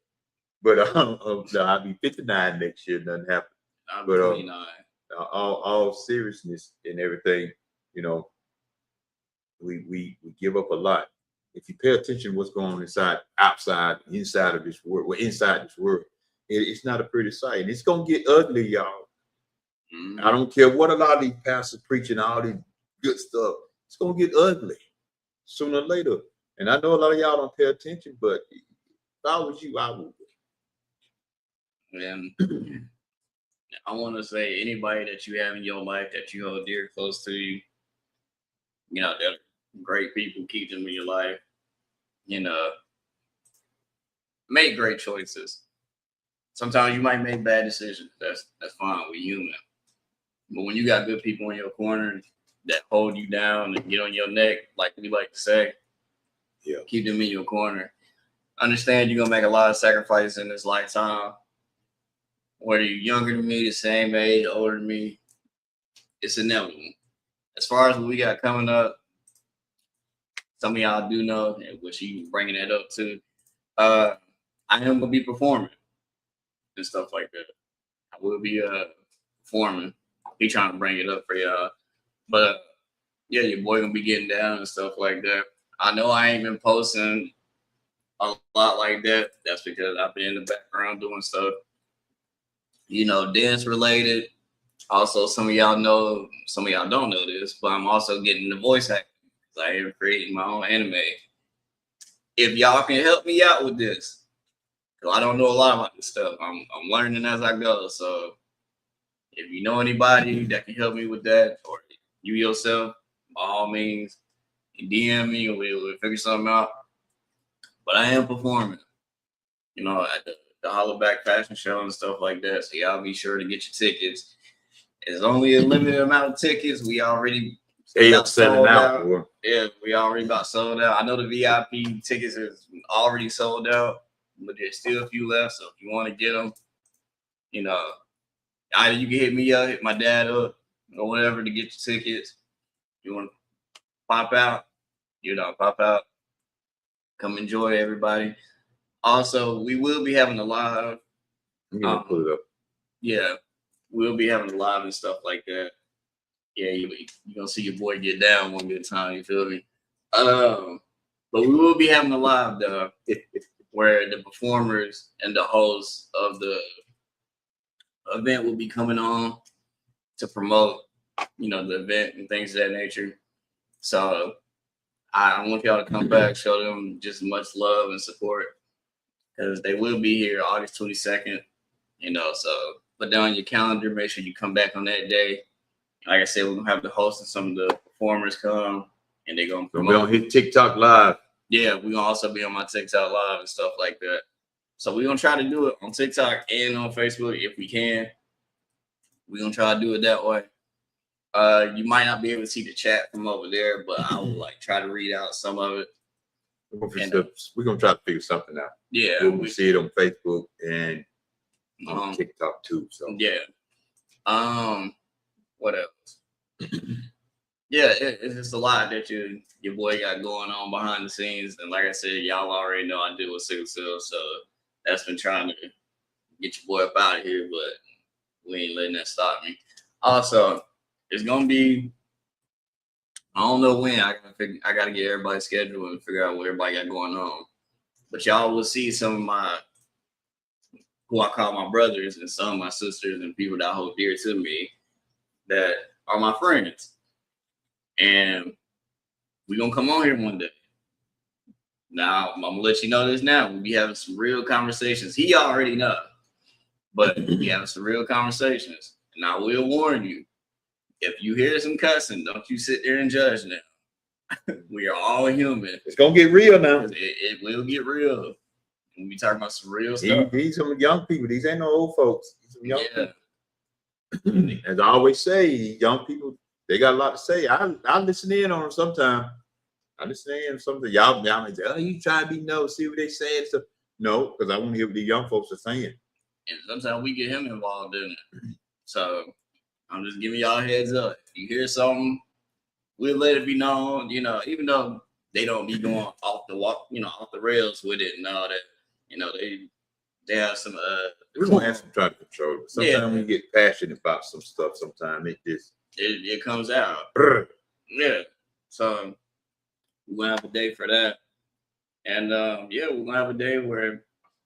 Speaker 2: But no, I'll be 59 next year. Nothing happened.
Speaker 1: I'm
Speaker 2: But
Speaker 1: 29.
Speaker 2: all seriousness and everything, you know, we give up a lot. If you pay attention to what's going on inside of this world, it's not a pretty sight. It's gonna get ugly, y'all.
Speaker 1: Mhm.
Speaker 2: I don't care what a lot of these pastors preaching, all this good stuff. It's gonna get ugly sooner or later. And I know a lot of y'all don't pay attention, but if I was you, I would.
Speaker 1: And I want to say anybody that you have in your life that you hold dear close to you, you know, they're great people, keep them in your life. You know, make great choices. Sometimes you might make bad decisions. That's fine. We're human. But when you got good people in your corner that hold you down and get on your neck, like we like to say,
Speaker 2: Yeah.
Speaker 1: keep them in your corner. Understand you're gonna make a lot of sacrifices in this lifetime. Whether you're younger than me, the same age, older than me, it's inevitable. As far as what we got coming up, some of y'all do know, which you bringing that up too. I am gonna be performing and stuff like that. I will be performing. He trying to bring it up for y'all, but yeah, your boy gonna be getting down and stuff like that. I know I ain't been posting a lot like that. That's because I've been in the background doing stuff, you know, dance related. Also, some of y'all know, some of y'all don't know this, but I'm also getting the voice acting. I am creating my own anime. If y'all can help me out with this, because I don't know a lot about this stuff. I'm learning as I go. So if you know anybody that can help me with that, or you yourself, by all means, DM me and we'll figure something out. But I am performing, you know, at the Hollaback Fashion Show and stuff like that. So y'all be sure to get your tickets. There's only a limited amount of tickets. We already
Speaker 2: They selling out. Boy.
Speaker 1: Yeah, we already about sold out. I know the VIP tickets is already sold out, but there's still a few left. So if you want to get them, you know, either you can hit me up, hit my dad up, or whatever to get your tickets. You want to pop out, you know, pop out. Come enjoy, everybody. Also, we will be having a live.
Speaker 2: I'm gonna put it up.
Speaker 1: Yeah, we'll be having a live and stuff like that. Yeah, you're gonna see your boy get down one good time, you feel me? But we will be having a live though, where the performers and the hosts of the event will be coming on to promote, you know, the event and things of that nature. So I want y'all to come back, show them just much love and support, because they will be here August 22nd, you know, so put down your calendar, make sure you come back on that day. Like I said, we're gonna have the host and some of the performers come, and they're gonna promote.
Speaker 2: We're gonna hit TikTok live.
Speaker 1: Yeah, we're gonna also be on my TikTok live and stuff like that. So we're gonna try to do it on TikTok and on Facebook if we can. We're gonna try to do it that way. You might not be able to see the chat from over there, but I will like try to read out some of it.
Speaker 2: We're gonna try to figure something out.
Speaker 1: Yeah,
Speaker 2: we'll see it on Facebook and on TikTok too. So
Speaker 1: yeah. What else? Yeah, it's just a lot that your boy got going on behind the scenes, and like I said, y'all already know I deal with sickle cell, so that's been trying to get your boy up out of here, but we ain't letting that stop me. Also, it's gonna be, I don't know when. I gotta get everybody's schedule and figure out what everybody got going on. But y'all will see some of my, who I call my brothers, and some of my sisters and people that I hold dear to me that are my friends. And we're gonna come on here one day. Now, I'm gonna let you know this now. We'll be having some real conversations. He already know, but we having some real conversations. And I will warn you, if you hear some cussing, don't you sit there and judge now. We are all human.
Speaker 2: It's gonna get real now.
Speaker 1: It will get real. We'll be talking about some real stuff.
Speaker 2: These some young people. These ain't no old folks. These some young people. As I always say, young people, they got a lot to say. I listen in on them sometimes. I listen in something. Y'all may say, oh, you trying to be no, see what they saying. So, no, because I want to hear what the young folks are saying.
Speaker 1: and sometimes we get him involved in it. So I'm just giving y'all a heads up. If you hear something, we'll let it be known. You know, even though they don't be going off the walk, you know, off the rails with it and all that. You know, they have some
Speaker 2: We're gonna have some trying to control it. Sometimes
Speaker 1: Yeah.
Speaker 2: when you get passionate about some stuff, sometimes it just
Speaker 1: it comes out.
Speaker 2: brr.
Speaker 1: Yeah. So we're gonna have a day for that. And yeah, we're gonna have a day where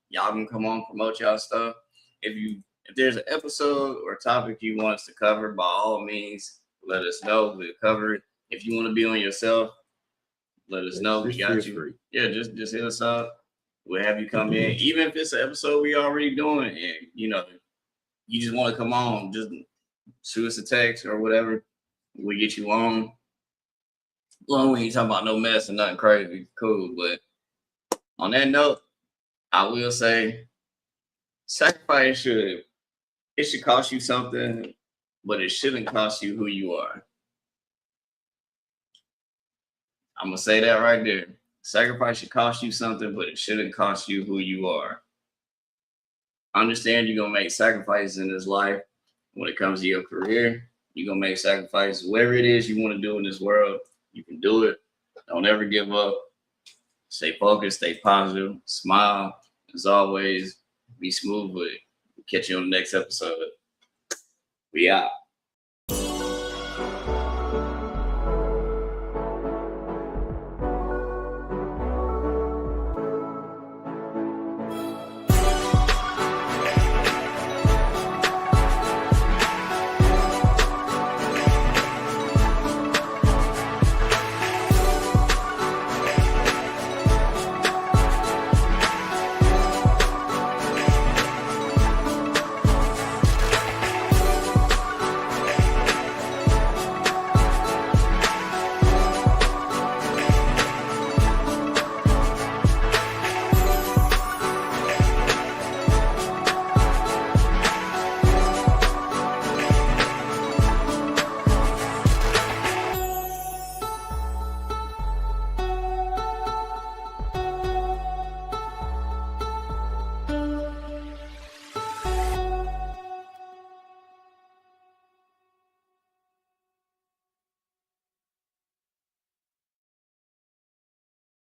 Speaker 1: y'all can come on, promote y'all stuff. If there's an episode or topic you want us to cover, by all means, let us know. We'll cover it. If you want to be on yourself, let us know. We
Speaker 2: Just
Speaker 1: got
Speaker 2: feel
Speaker 1: you.
Speaker 2: free.
Speaker 1: Yeah, just hit us up. We'll have you come in. Even if it's an episode we already doing and you know, you just want to come on, just shoot us a text or whatever. We get you on. Well, we ain't talking about no mess and nothing crazy. Cool. But on that note, I will say sacrifice should cost you something, but it shouldn't cost you who you are. I'm gonna say that right there. Sacrifice should cost you something, but it shouldn't cost you who you are. Understand you're gonna make sacrifices in this life when it comes to your career. You're gonna make sacrifices, whatever it is you want to do in this world, you can do it. Don't ever give up. Stay focused, stay positive, smile. As always, be smooth with it. Catch you on the next episode. We out.